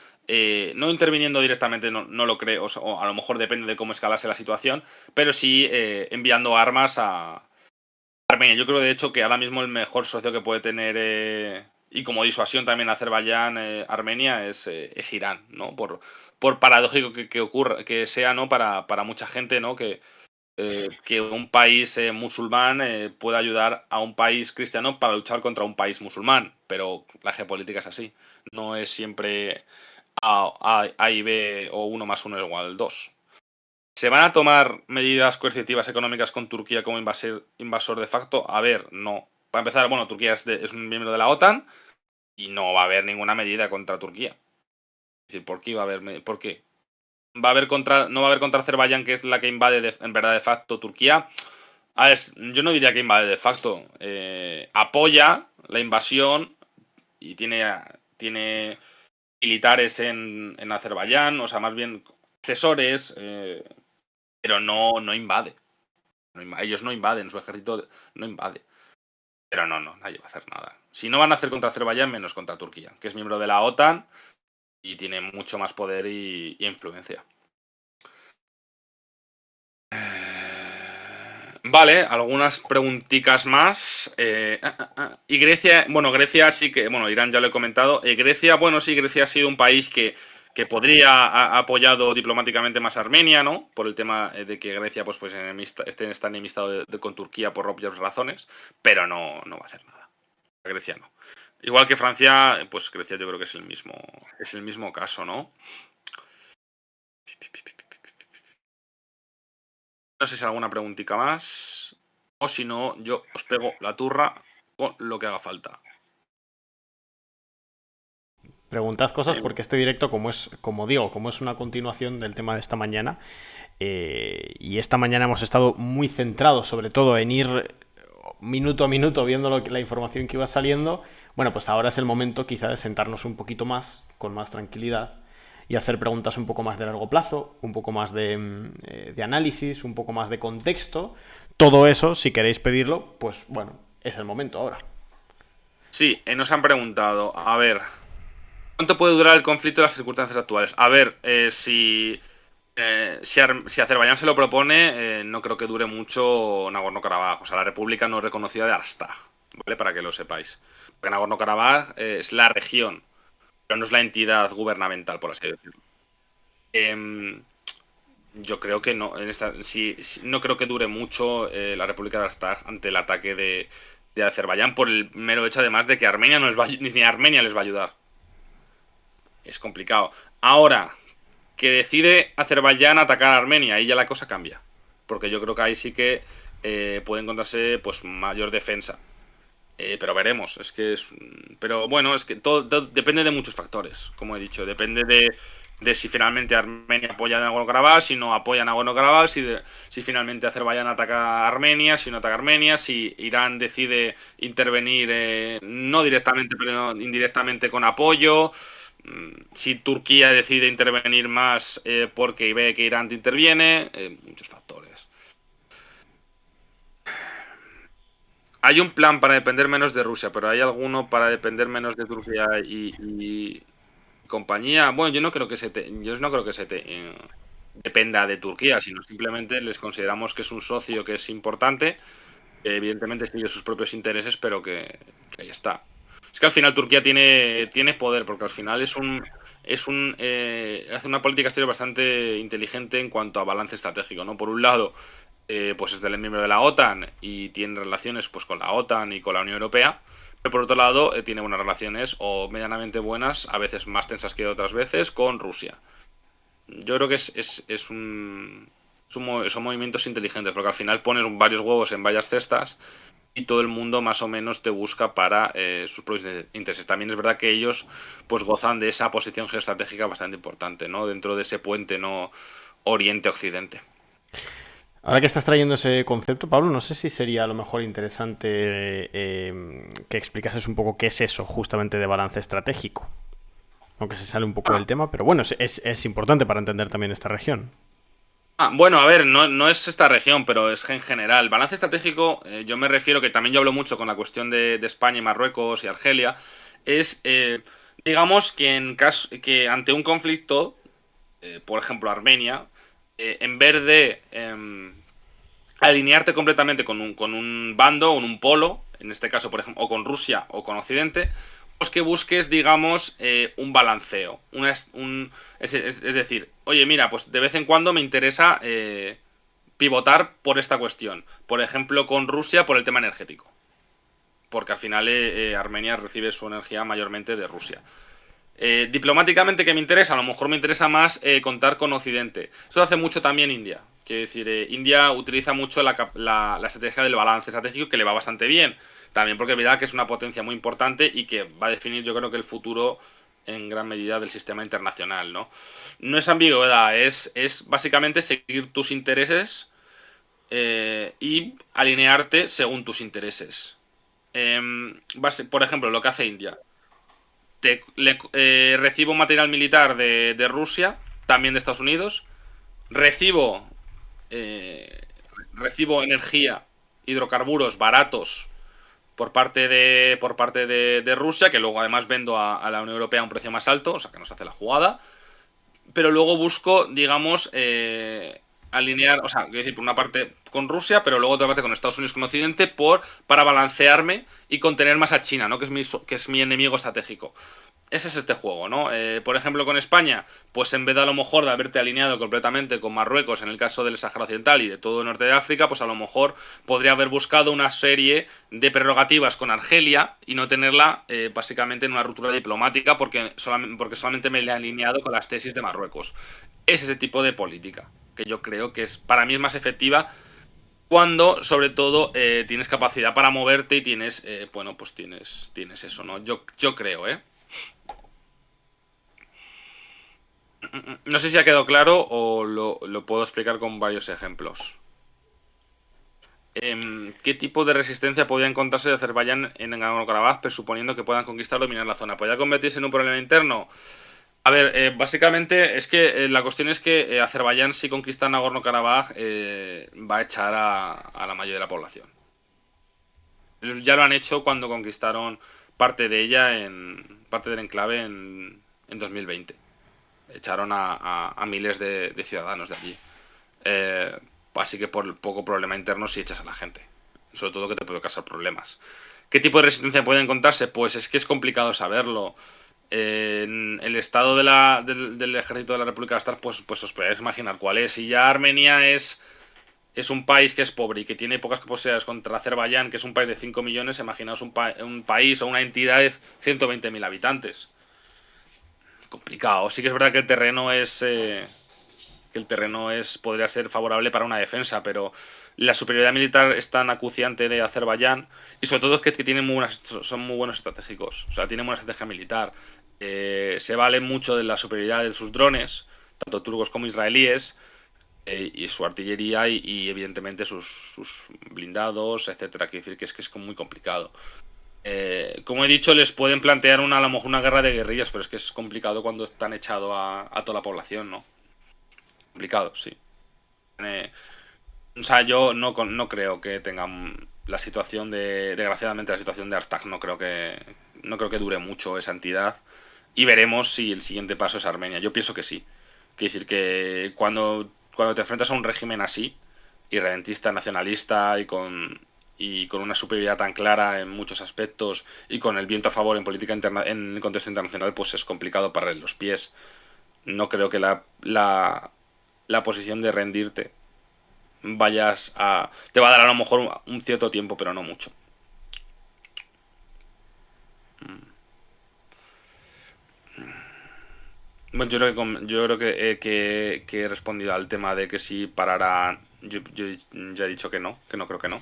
no interviniendo directamente, no lo creo, o a lo mejor depende de cómo escalase la situación, pero sí enviando armas a Armenia. Yo creo de hecho que ahora mismo el mejor socio que puede tener, y como disuasión también Azerbaiyán, Armenia, es Irán, ¿no? Por paradójico que ocurra, que sea, ¿no? Para mucha gente, ¿no? Que un país musulmán pueda ayudar a un país cristiano para luchar contra un país musulmán. Pero la geopolítica es así. No es siempre A y B o 1 más 1 es igual 2. ¿Se van a tomar medidas coercitivas económicas con Turquía como invasor de facto? A ver, no. Para empezar, bueno, Turquía es un miembro de la OTAN y no va a haber ninguna medida contra Turquía. Es decir, ¿por qué iba a haber? ¿Por qué? No va a haber contra Azerbaiyán, que es la que invade en verdad de facto Turquía. A ver, yo no diría que invade de facto. Apoya la invasión y tiene militares en Azerbaiyán, o sea, más bien asesores, pero no invade. Ellos no invaden, su ejército no invade. Pero no, nadie va a hacer nada. Si no van a hacer contra Azerbaiyán, menos contra Turquía, que es miembro de la OTAN y tiene mucho más poder y influencia. Vale, algunas preguntitas más. Y Grecia, bueno, Grecia sí que, bueno, Irán ya lo he comentado. Grecia, bueno, sí, Grecia ha sido un país que podría ha apoyado diplomáticamente más a Armenia, ¿no? Por el tema de que Grecia pues está enemistado con Turquía por obvias razones, pero no va a hacer nada. Grecia no. Igual que Francia, pues Grecia yo creo que es el mismo caso, ¿no? No sé si hay alguna preguntita más. O si no, yo os pego la turra con lo que haga falta. Preguntad cosas porque este directo, como digo, como es una continuación del tema de esta mañana, y esta mañana hemos estado muy centrados sobre todo en ir minuto a minuto viendo la información que iba saliendo, bueno, pues ahora es el momento quizá de sentarnos un poquito más, con más tranquilidad, y hacer preguntas un poco más de largo plazo, un poco más de análisis, un poco más de contexto. Todo eso, si queréis pedirlo, pues bueno, es el momento ahora. Sí, nos han preguntado, a ver, ¿cuánto puede durar el conflicto en las circunstancias actuales? A ver, si Azerbaiyán se lo propone, no creo que dure mucho Nagorno-Karabaj. O sea, la república no reconocida de Artsaj, ¿vale? Para que lo sepáis. Porque Nagorno-Karabaj es la región, pero no es la entidad gubernamental, por así decirlo. Em, yo creo que no, no creo que dure mucho la República de Artsaj ante el ataque de Azerbaiyán por el mero hecho además de que Armenia no les va, ni Armenia les va a ayudar. Es complicado. Ahora, que decide Azerbaiyán atacar a Armenia, ahí ya la cosa cambia. Porque yo creo que ahí sí que puede encontrarse pues mayor defensa. Pero veremos, es que es. Pero bueno, es que todo depende de muchos factores, como he dicho. Depende de si finalmente Armenia apoya a Nagorno-Karabaj, si no apoya a Nagorno-Karabaj, si finalmente Azerbaiyán ataca a Armenia, si no ataca a Armenia, si Irán decide intervenir, no directamente, pero indirectamente con apoyo. Si Turquía decide intervenir más porque ve que Irán te interviene, muchos factores. Hay un plan para depender menos de Rusia, pero ¿hay alguno para depender menos de Turquía y compañía? Bueno, yo no creo que dependa de Turquía, sino simplemente les consideramos que es un socio que es importante, que evidentemente sigue sus propios intereses, pero que ahí está. Es que al final Turquía tiene poder, porque al final hace una política exterior bastante inteligente en cuanto a balance estratégico, ¿no? Por un lado, pues es del miembro de la OTAN y tiene relaciones pues con la OTAN y con la Unión Europea, pero por otro lado tiene unas relaciones o medianamente buenas, a veces más tensas que otras veces, con Rusia. Yo creo que son movimientos inteligentes, porque al final pones varios huevos en varias cestas y todo el mundo más o menos te busca para sus propios intereses. También es verdad que ellos pues gozan de esa posición geoestratégica bastante importante, ¿no? Dentro de ese puente, ¿no? Oriente-Occidente. Ahora que estás trayendo ese concepto, Pablo, no sé si sería a lo mejor interesante que explicases un poco qué es eso justamente de balance estratégico. Aunque se sale un poco del tema, pero bueno, es importante para entender también esta región. Bueno, a ver, no es esta región, pero es en general. Balance estratégico, yo me refiero, que también yo hablo mucho con la cuestión de España y Marruecos y Argelia, es, digamos, que que ante un conflicto, por ejemplo, Armenia, en vez de alinearte completamente con un bando o con un polo, en este caso, por ejemplo, o con Rusia o con Occidente, pues que busques, digamos, un balanceo. Es decir, oye, mira, pues de vez en cuando me interesa pivotar por esta cuestión. Por ejemplo, con Rusia por el tema energético. Porque al final Armenia recibe su energía mayormente de Rusia. Diplomáticamente, ¿qué me interesa? A lo mejor me interesa más contar con Occidente. Eso hace mucho también India. Quiero decir, India utiliza mucho la estrategia del balance estratégico, que le va bastante bien. También porque es verdad que es una potencia muy importante y que va a definir, yo creo que el futuro en gran medida del sistema internacional, ¿no? No es ambigüedad, es básicamente seguir tus intereses y alinearte según tus intereses. Por ejemplo, lo que hace India. Recibo material militar de Rusia, también de Estados Unidos. Recibo, eh, recibo energía, hidrocarburos baratos por parte de Rusia, que luego además vendo a la Unión Europea a un precio más alto, o sea que nos hace la jugada. Pero luego busco, digamos, alinear, o sea, quiero decir, por una parte con Rusia, pero luego otra parte con Estados Unidos, con Occidente, para balancearme y contener más a China, ¿no? Que es mi enemigo estratégico. Ese es este juego, ¿no? Por ejemplo, con España, pues en vez de a lo mejor de haberte alineado completamente con Marruecos en el caso del Sáhara Occidental y de todo el norte de África, pues a lo mejor podría haber buscado una serie de prerrogativas con Argelia y no tenerla básicamente en una ruptura diplomática porque solamente me he alineado con las tesis de Marruecos. Es ese tipo de política que yo creo que para mí es más efectiva cuando, sobre todo, tienes capacidad para moverte y tienes, bueno, pues tienes eso, ¿no? Yo creo, ¿eh? No sé si ha quedado claro o lo puedo explicar con varios ejemplos. ¿Qué tipo de resistencia podría encontrarse de Azerbaiyán en Nagorno-Karabaj, presuponiendo que puedan conquistar o dominar la zona? ¿Podría convertirse en un problema interno? A ver, básicamente es que la cuestión es que Azerbaiyán, si conquista Nagorno-Karabaj, va a echar a la mayoría de la población. Ya lo han hecho cuando conquistaron parte del enclave en 2020. Echaron a miles de ciudadanos de allí. Eh, Así que por poco problema interno si echas a la gente. Sobre todo que te puede causar problemas. ¿Qué tipo de resistencia puede encontrarse? Pues es que es complicado saberlo. En el estado del ejército de la República de Astar, pues os podéis imaginar cuál es. Si ya Armenia es un país que es pobre y que tiene pocas posibilidades contra Azerbaiyán, que es un país de 5 millones, imaginaos un país o una entidad de 120.000 habitantes. Complicado. Sí que es verdad que el terreno podría ser favorable para una defensa, pero la superioridad militar es tan acuciante de Azerbaiyán y sobre todo es que tienen son muy buenos estratégicos, o sea, tienen buena estrategia militar. Se vale mucho de la superioridad de sus drones, tanto turcos como israelíes, y su artillería y evidentemente sus blindados, etcétera. Quiero decir que es muy complicado. Como he dicho, les pueden plantear a lo mejor una guerra de guerrillas, pero es que es complicado cuando están echado a toda la población, ¿no? Complicado, sí. Eh, o sea, yo no creo que tengan la situación desgraciadamente la situación de Artag no creo que dure mucho esa entidad y veremos si el siguiente paso es Armenia. Yo pienso que sí. Quiere decir que cuando te enfrentas a un régimen así, irredentista, nacionalista y con una superioridad tan clara en muchos aspectos y con el viento a favor en política interna, en el contexto internacional, pues es complicado pararle los pies. No creo que la posición de rendirte te va a dar a lo mejor un cierto tiempo, pero no mucho. Bueno, yo creo que he respondido al tema de que si parará. Yo ya he dicho que no creo que no.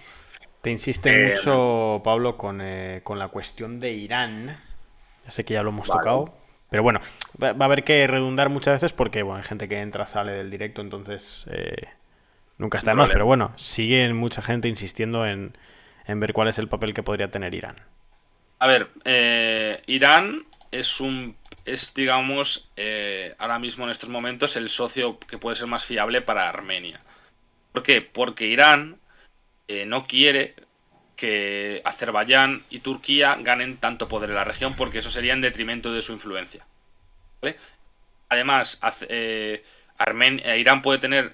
Te insisten Eh, mucho, Pablo, con la cuestión de Irán. Ya sé que ya lo hemos vale, tocado. Pero bueno, va a haber que redundar muchas veces porque bueno, hay gente que entra, sale del directo, entonces nunca un está de más. Pero problema. bueno, sigue mucha gente insistiendo en ver cuál es el papel que podría tener Irán. A ver, Irán digamos, ahora mismo en estos momentos el socio que puede ser más fiable para Armenia. ¿Por qué? Porque Irán no quiere que Azerbaiyán y Turquía ganen tanto poder en la región porque eso sería en detrimento de su influencia. ¿Vale? Además, Irán puede tener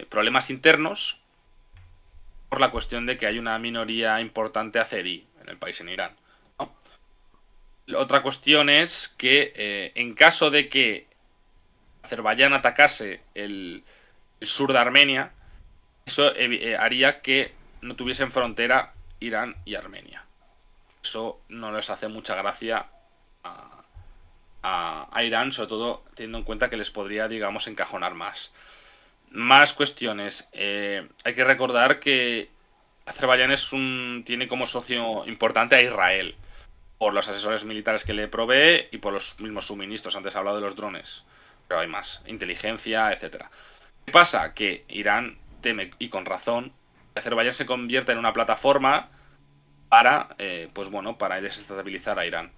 problemas internos por la cuestión de que hay una minoría importante azerí en el país, en Irán. ¿No? Otra cuestión es que en caso de que Azerbaiyán atacase el sur de Armenia, eso haría que no tuviesen frontera Irán y Armenia. Eso no les hace mucha gracia a, a Irán, sobre todo teniendo en cuenta que les podría, digamos, encajonar más. Más cuestiones. Hay que recordar que Azerbaiyán tiene como socio importante a Israel, por los asesores militares que le provee y por los mismos suministros. Antes he hablado de los drones, pero hay más, inteligencia, etcétera. ¿Qué pasa? Que Irán teme, y con razón, que Azerbaiyán se convierta en una plataforma para, pues bueno, para desestabilizar a Irán.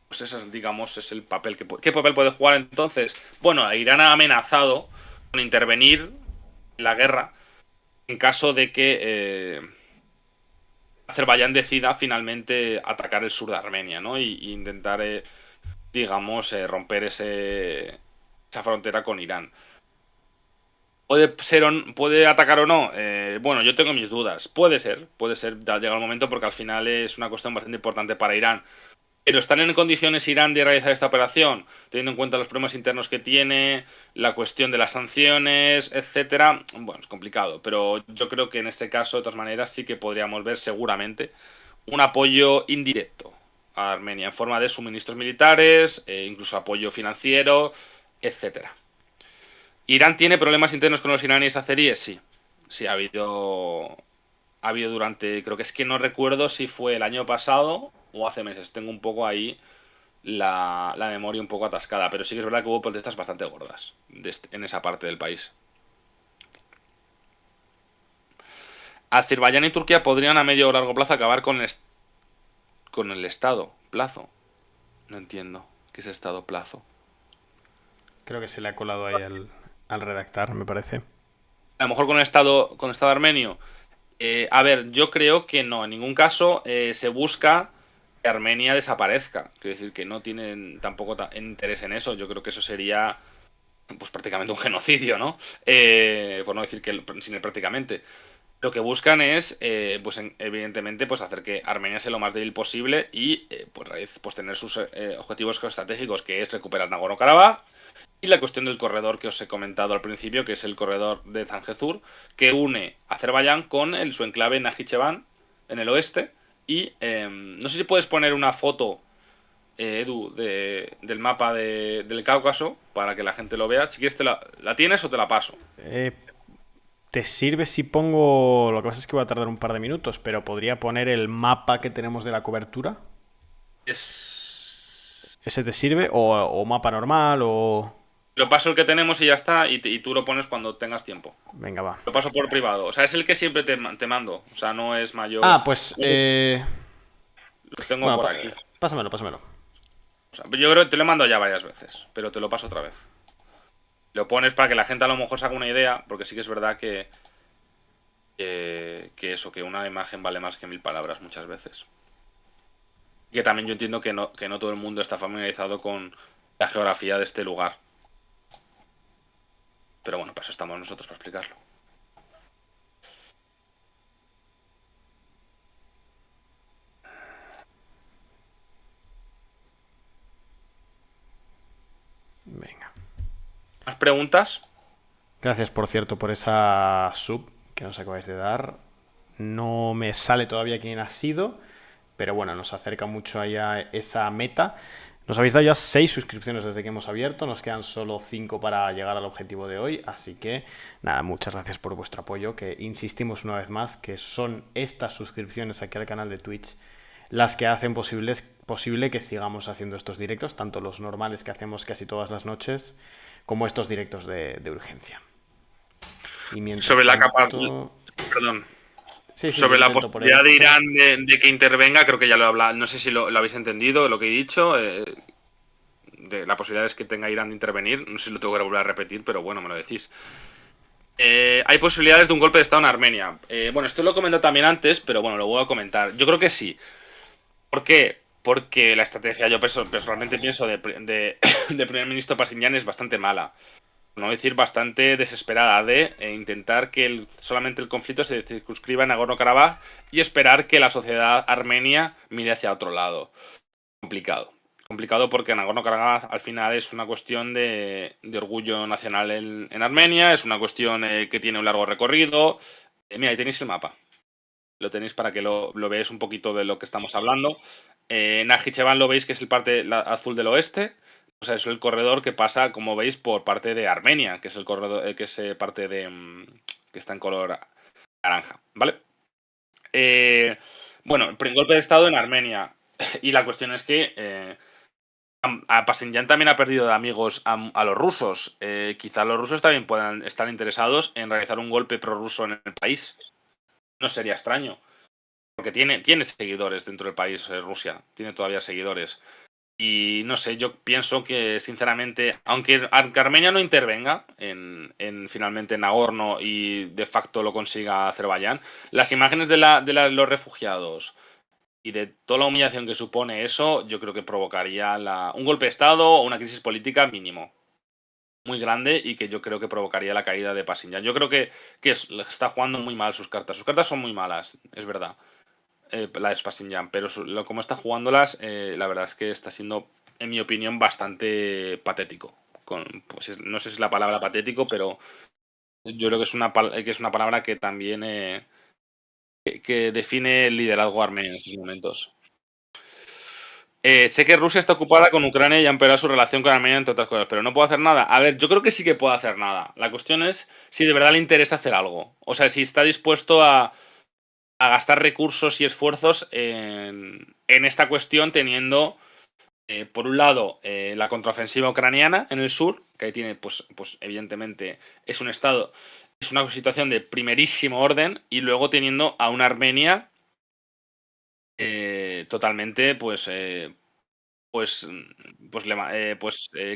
Pues ese, digamos, es el papel que ¿Qué papel puede jugar entonces? Bueno, Irán ha amenazado con intervenir en la guerra en caso de que Azerbaiyán decida finalmente atacar el sur de Armenia, ¿no? Y intentar, digamos, romper esa frontera con Irán. ¿Puede atacar o no? Bueno, yo tengo mis dudas. Puede ser, ya llega el momento porque al final es una cuestión bastante importante para Irán. Pero ¿están en condiciones Irán de realizar esta operación? Teniendo en cuenta los problemas internos que tiene, la cuestión de las sanciones, etcétera. Bueno, es complicado, pero yo creo que en este caso, de todas maneras, sí que podríamos ver seguramente un apoyo indirecto a Armenia en forma de suministros militares, incluso apoyo financiero, etcétera. ¿Irán tiene problemas internos con los iraníes azeríes? Sí. Sí, ha habido durante, creo que es que no recuerdo si fue el año pasado o hace meses. Tengo un poco ahí la memoria un poco atascada, pero sí que es verdad que hubo protestas bastante gordas en esa parte del país. Azerbaiyán y Turquía podrían a medio o largo plazo acabar con el Estado. Plazo. No entiendo. ¿Qué es Estado plazo? Creo que se le ha colado ahí al redactar, me parece. A lo mejor con el Estado armenio. A ver, yo creo que no. En ningún caso se busca que Armenia desaparezca. Quiero decir que no tienen tampoco interés en eso. Yo creo que eso sería pues prácticamente un genocidio, ¿no? Por no decir que sin el prácticamente. Lo que buscan es, pues evidentemente, pues hacer que Armenia sea lo más débil posible y pues tener sus objetivos estratégicos, que es recuperar Nagorno-Karabaj y la cuestión del corredor que os he comentado al principio, que es el corredor de Zangezur, que une Azerbaiyán con su enclave Najicheván en el oeste. Y no sé si puedes poner una foto, Edu, del mapa del Cáucaso para que la gente lo vea. Si quieres, ¿la tienes o te la paso? Eh, ¿Te sirve si pongo...? Lo que pasa es que va a tardar un par de minutos, pero podría poner el mapa que tenemos de la cobertura. Es... ¿Ese te sirve? ¿O mapa normal? O... Lo paso el que tenemos y ya está, y tú lo pones cuando tengas tiempo. Venga, va. Lo paso por privado. O sea, es el que siempre te mando. O sea, no es mayor. Ah, pues... No sé lo tengo Bueno, por aquí. pásamelo, pásamelo. O sea, yo creo que te lo he mandado ya varias veces, pero te lo paso otra vez. Lo pones para que la gente a lo mejor se haga una idea, porque sí que es verdad que una imagen vale más que 1000 palabras muchas veces. Y que también yo entiendo que no todo el mundo está familiarizado con la geografía de este lugar. Pero bueno, para eso estamos nosotros, para explicarlo. Venga. ¿Más preguntas? Gracias, por cierto, por esa sub que nos acabáis de dar. No me sale todavía quién ha sido, pero bueno, nos acerca mucho a esa meta. Nos habéis dado ya 6 suscripciones desde que hemos abierto, nos quedan solo 5 para llegar al objetivo de hoy, así que nada, muchas gracias por vuestro apoyo, que insistimos una vez más que son estas suscripciones aquí al canal de Twitch las que hacen posible que sigamos haciendo estos directos, tanto los normales que hacemos casi todas las noches, como estos directos de urgencia. Y mientras Sobre la capa. tanto... Perdón. Sí, sí, yo Sobre la intento por posibilidad de esto. Irán de que intervenga, creo que ya lo he hablado. No sé si lo habéis entendido, lo que he dicho. De la posibilidad es que tenga Irán de intervenir. No sé si lo tengo que volver a repetir, pero bueno, me lo decís. Hay posibilidades de un golpe de Estado en Armenia. Bueno, esto lo he comentado también antes, pero bueno, lo voy a comentar. Yo creo que sí. ¿Por qué? Porque la estrategia, yo personalmente pienso, de primer ministro Pashinyan es bastante mala. Por no decir bastante desesperada de intentar que solamente el conflicto se circunscriba en Nagorno-Karabaj y esperar que la sociedad armenia mire hacia otro lado. Complicado. Complicado porque Nagorno-Karabaj al final es una cuestión de orgullo nacional en Armenia, es una cuestión que tiene un largo recorrido. Mira, ahí tenéis el mapa. Lo tenéis para que lo veáis un poquito de lo que estamos hablando. Najicheván lo veis que es el parte azul del oeste. O sea, es el corredor que pasa, como veis, por parte de Armenia, que es el corredor, que es parte de. Que está en color naranja, ¿vale? Bueno, el golpe de estado en Armenia. Y la cuestión es que a Pashinyan también ha perdido de amigos a los rusos. Quizá los rusos también puedan estar interesados en realizar un golpe prorruso en el país. No sería extraño. Porque tiene seguidores dentro del país, Rusia. Tiene todavía seguidores. Y no sé, yo pienso que, sinceramente, aunque Armenia no intervenga finalmente en Nagorno y de facto lo consiga Azerbaiyán, las imágenes de los refugiados y de toda la humillación que supone eso, yo creo que provocaría un golpe de Estado o una crisis política mínimo. Muy grande y que yo creo que provocaría la caída de Pashinyan. Yo creo que está jugando muy mal sus cartas. Sus cartas son muy malas, es verdad. La de Pashinyan, pero como está jugándolas, la verdad es que está siendo, en mi opinión, bastante patético. Pues, no sé si es la palabra patético, pero yo creo que es una palabra que también que define el liderazgo armenio en estos momentos. Sé que Rusia está ocupada con Ucrania y ha empeorado su relación con Armenia, entre otras cosas, pero no puedo hacer nada. A ver, yo creo que sí que puedo hacer nada. La cuestión es si de verdad le interesa hacer algo. O sea, si está dispuesto a gastar recursos y esfuerzos en esta cuestión, teniendo, por un lado, la contraofensiva ucraniana en el sur, que ahí tiene, pues evidentemente, es un estado, es una situación de primerísimo orden, y luego teniendo a una Armenia totalmente,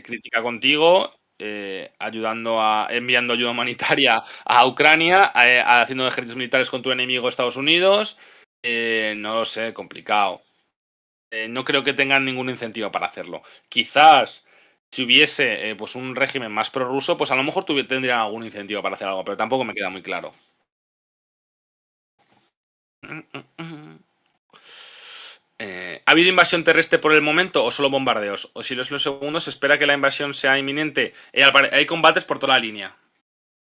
crítica contigo, enviando ayuda humanitaria a Ucrania, haciendo ejércitos militares con tu enemigo Estados Unidos. No lo sé, complicado. No creo que tengan ningún incentivo para hacerlo. Quizás si hubiese pues un régimen más prorruso, pues a lo mejor tendrían algún incentivo para hacer algo, pero tampoco me queda muy claro. ¿Ha habido invasión terrestre por el momento o solo bombardeos? O si no es lo segundo, se espera que la invasión sea inminente. Hay combates por toda la línea.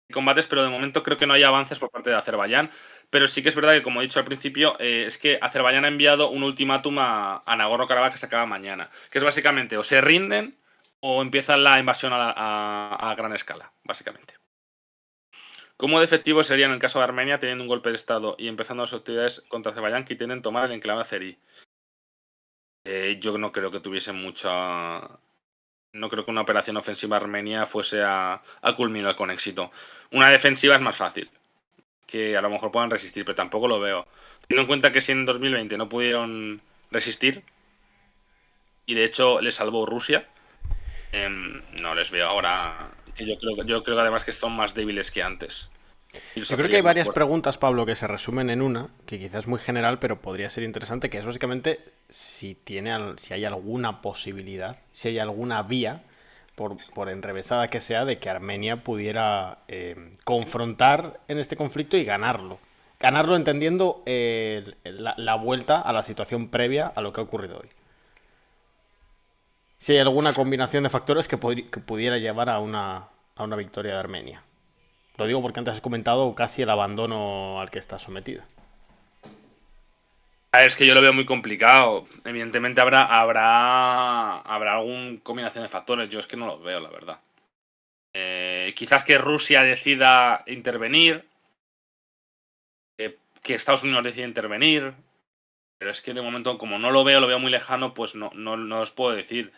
Hay combates, pero de momento creo que no hay avances por parte de Azerbaiyán. Pero sí que es verdad que, como he dicho al principio, es que Azerbaiyán ha enviado un ultimátum a Nagorno-Karabaj que se acaba mañana. Que es básicamente o se rinden o empiezan la invasión a gran escala, básicamente. ¿Cómo de efectivo sería en el caso de Armenia teniendo un golpe de Estado y empezando las actividades contra Azerbaiyán que intenten tomar el enclave azerí? Yo no creo que tuviesen mucha. No creo que una operación ofensiva armenia fuese a culminar con éxito. Una defensiva es más fácil, que a lo mejor puedan resistir, pero tampoco lo veo. Teniendo en cuenta que si en 2020 no pudieron resistir, y de hecho les salvó Rusia, no les veo ahora. Que yo creo que además que son más débiles que antes. Y los Yo creo que hay hacerían más varias fuertes. preguntas, Pablo, que se resumen en una, que quizás es muy general, pero podría ser interesante, que es básicamente si hay alguna posibilidad, si hay alguna vía, por enrevesada que sea, de que Armenia pudiera confrontar en este conflicto y ganarlo. Ganarlo entendiendo la vuelta a la situación previa a lo que ha ocurrido hoy. Si hay alguna combinación de factores que pudiera llevar a una victoria de Armenia. Lo digo porque antes has comentado casi el abandono al que está sometida. A ver, es que yo lo veo muy complicado. Evidentemente habrá alguna combinación de factores. Yo es que no lo veo, la verdad. Quizás que Rusia decida intervenir, que Estados Unidos decida intervenir, pero es que de momento, como no lo veo muy lejano, pues no os puedo decir.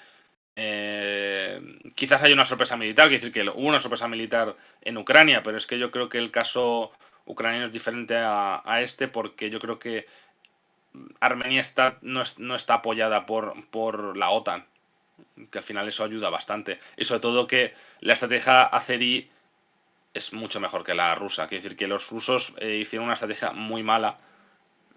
Quizás hay una sorpresa militar, quiere decir que hubo una sorpresa militar en Ucrania, pero es que yo creo que el caso ucraniano es diferente a este, porque yo creo que Armenia no está apoyada por la OTAN, que al final eso ayuda bastante. Y sobre todo que la estrategia azerí es mucho mejor que la rusa. Quiere decir que los rusos hicieron una estrategia muy mala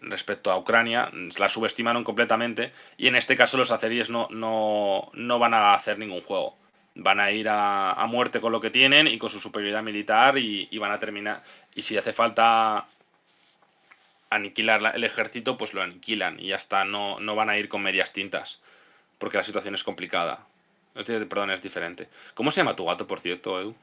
respecto a Ucrania, la subestimaron completamente, y en este caso los azeríes no van a hacer ningún juego. Van a ir a muerte con lo que tienen y con su superioridad militar, y van a terminar. Y si hace falta aniquilar el ejército, pues lo aniquilan y ya está, no van a ir con medias tintas, porque la situación es complicada. Perdón, es diferente. ¿Cómo se llama tu gato, por cierto, Edu?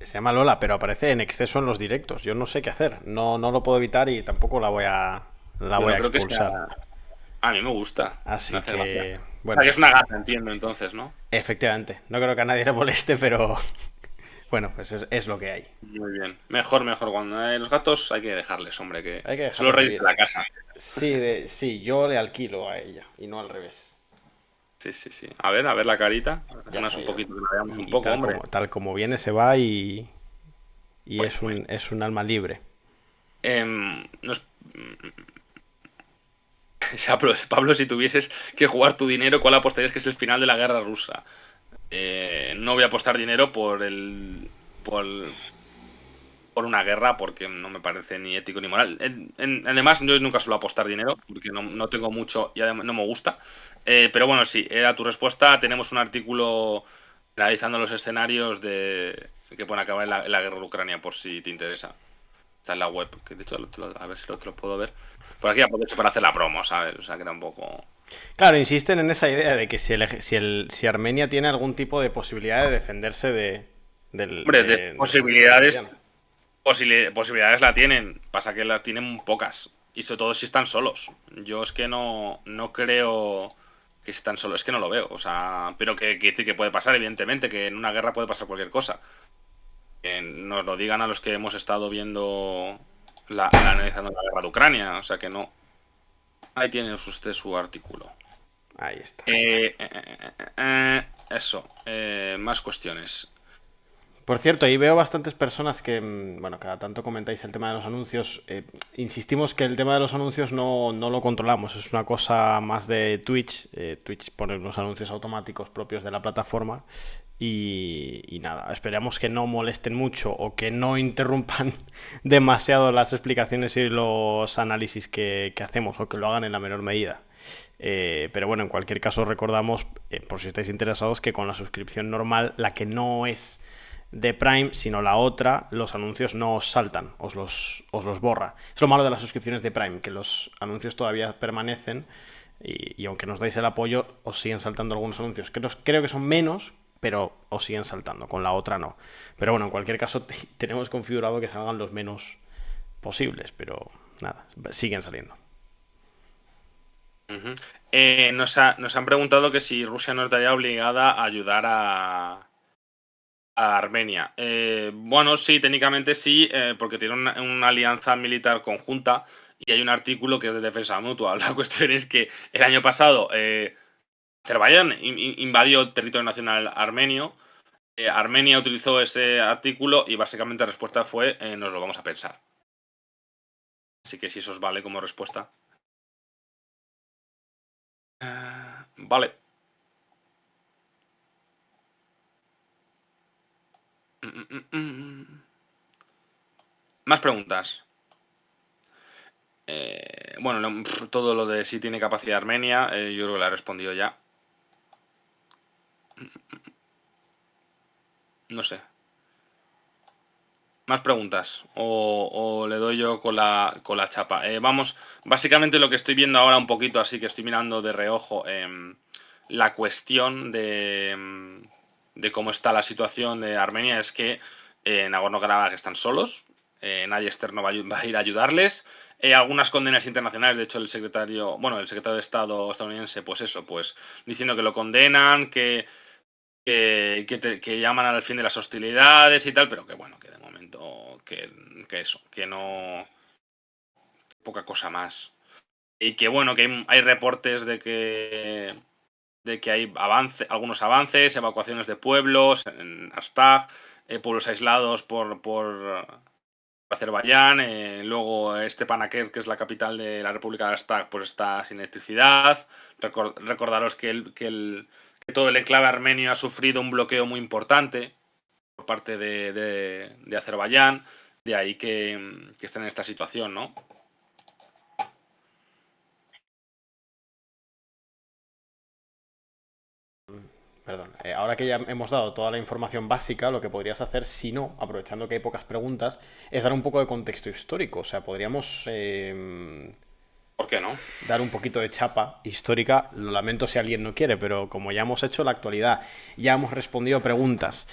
se llama Lola, pero aparece en exceso en los directos. Yo no sé qué hacer. No, no lo puedo evitar y tampoco la Yo voy no a creo que sea. expulsar. A mí me gusta. Me Así hace gracia. que, O sea, bueno, que es una pues gata, entiendo, entonces, ¿no? efectivamente. No creo que a nadie le moleste, pero bueno, pues es lo que hay. Muy bien. Mejor, mejor. Cuando hay los gatos hay que dejarles, hombre, que Hay que son los dejarles reyes de vivir. la casa. Sí, sí, yo le alquilo a ella y no al revés. Sí, sí, sí. A ver la carita. Ya Más un sé yo. poquito, que la veamos un Y poco, hombre. tal como viene se va y Bueno, bueno. es un alma libre. Nos... Pablo, si tuvieses que jugar tu dinero, ¿cuál apostarías que es el final de la guerra rusa? No voy a apostar dinero por, por una guerra porque no me parece ni ético ni moral. Además, yo nunca suelo apostar dinero porque no tengo mucho y además no me gusta. Pero bueno, sí, era tu respuesta. Tenemos un artículo analizando los escenarios de que pueden acabar en la guerra de Ucrania, por si te interesa. Está en la web, que de hecho, a ver si te lo puedo ver. Por aquí aprovecho para hacer la promo, ¿sabes? O sea que tampoco. Claro, insisten en esa idea de que si Armenia tiene algún tipo de posibilidad de defenderse Hombre, de de Azerbaiyán. posibilidades la tienen. Pasa que las tienen pocas. Y sobre todo si están solos. Yo es que no creo que están solos. Es que no lo veo. O sea, pero que puede pasar, evidentemente. Que en una guerra puede pasar cualquier cosa. Que nos lo digan a los que hemos estado viendo analizando la guerra de Ucrania. O sea que no. Ahí tiene usted su artículo. Ahí está. Eso. Más cuestiones. Por cierto, ahí veo bastantes personas que, bueno, cada tanto comentáis el tema de los anuncios. Insistimos que el tema de los anuncios no lo controlamos, es una cosa más de Twitch. Twitch pone unos anuncios automáticos propios de la plataforma y nada, esperamos que no molesten mucho o que no interrumpan demasiado las explicaciones y los análisis que hacemos o que lo hagan en la menor medida. Pero bueno, en cualquier caso recordamos, por si estáis interesados, que con la suscripción normal, la que no es de Prime, sino la otra, los anuncios no os saltan, os los borra. Es lo malo de las suscripciones de Prime, que los anuncios todavía permanecen y aunque nos dais el apoyo, os siguen saltando algunos anuncios. Creo que son menos, pero os siguen saltando, con la otra no. Pero bueno, en cualquier caso tenemos configurado que salgan los menos posibles, pero nada, siguen saliendo. Uh-huh. Nos han preguntado que si Rusia no estaría obligada a ayudar a Armenia. Bueno, sí, técnicamente sí, porque tiene una alianza militar conjunta y hay un artículo que es de defensa mutua. La cuestión es que el año pasado Azerbaiyán invadió el territorio nacional armenio. Armenia utilizó ese artículo y básicamente la respuesta fue nos lo vamos a pensar. Así que si eso os vale como respuesta. Vale. Más preguntas. Bueno, todo lo de si tiene capacidad Armenia, yo creo que la he respondido ya. No sé. Más preguntas. O le doy yo con la chapa. Vamos, básicamente lo que estoy viendo ahora un poquito, así que estoy mirando de reojo la cuestión de cómo está la situación de Armenia es que Nagorno-Karabaj están solos. Nadie externo va a ir a ayudarles. Algunas condenas internacionales, de hecho el secretario de Estado estadounidense, pues eso, pues diciendo que lo condenan, que llaman al fin de las hostilidades y tal, pero que bueno, que de momento que eso, que no poca cosa más. Y que bueno, que hay reportes de que hay algunos avances, evacuaciones de pueblos en Astag, pueblos aislados por Azerbaiyán, luego Stepanakert, que es la capital de la República de Astag, pues está sin electricidad. Recordaros que todo el enclave armenio ha sufrido un bloqueo muy importante por parte de Azerbaiyán, de ahí que estén en esta situación, ¿no? Perdón. Ahora que ya hemos dado toda la información básica, lo que podrías hacer, si no, aprovechando que hay pocas preguntas, es dar un poco de contexto histórico. O sea, podríamos ¿Por qué no? dar un poquito de chapa histórica. Lo lamento si alguien no quiere, pero como ya hemos hecho la actualidad, ya hemos respondido preguntas.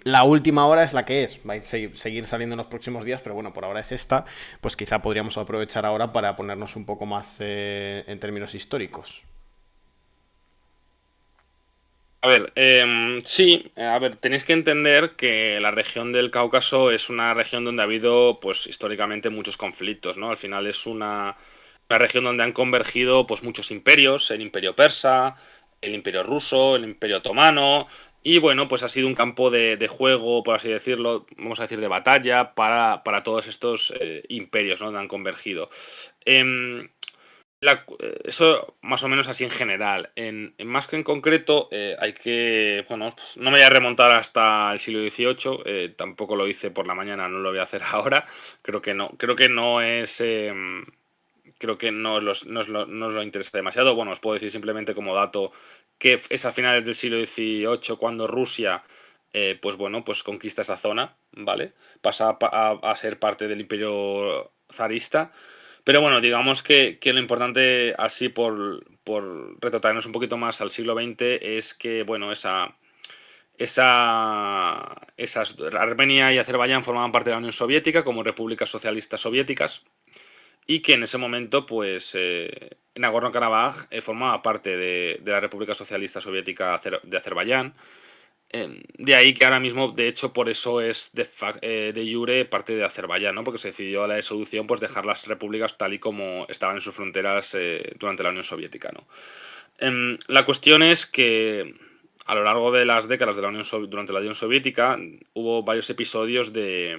La última hora es la que es. Va a seguir saliendo en los próximos días, pero bueno, por ahora es esta. Pues quizá podríamos aprovechar ahora para ponernos un poco más en términos históricos. A ver, sí, a ver, tenéis que entender que la región del Cáucaso es una región donde ha habido, pues, históricamente muchos conflictos, ¿no? Al final es una región donde han convergido, pues, muchos imperios, el imperio persa, el imperio ruso, el imperio otomano, y bueno, pues ha sido un campo de juego, por así decirlo, vamos a decir, de batalla para todos estos imperios, ¿no? Donde han convergido. Em, eso más o menos así en general. Más que en concreto, hay que, bueno, pues no me voy a remontar hasta el siglo XVIII, tampoco lo hice por la mañana, no lo voy a hacer ahora. Creo que no es, creo que no os lo interesa demasiado. Bueno, os puedo decir simplemente como dato que es a finales del siglo XVIII cuando Rusia, pues bueno, pues conquista esa zona, ¿vale? Pasa a ser parte del imperio zarista. Pero bueno, digamos que lo importante, así por retrotraernos un poquito más al siglo XX, es que, bueno, Armenia y Azerbaiyán formaban parte de la Unión Soviética como repúblicas socialistas soviéticas y que en ese momento, pues, Nagorno-Karabaj formaba parte de la República Socialista Soviética de Azerbaiyán. De ahí que ahora mismo, de hecho, por eso es de jure parte de Azerbaiyán, ¿no? Porque se decidió a la disolución, pues, dejar las repúblicas tal y como estaban en sus fronteras durante la Unión Soviética, ¿no? La cuestión es que a lo largo de las décadas de durante la Unión Soviética hubo varios episodios de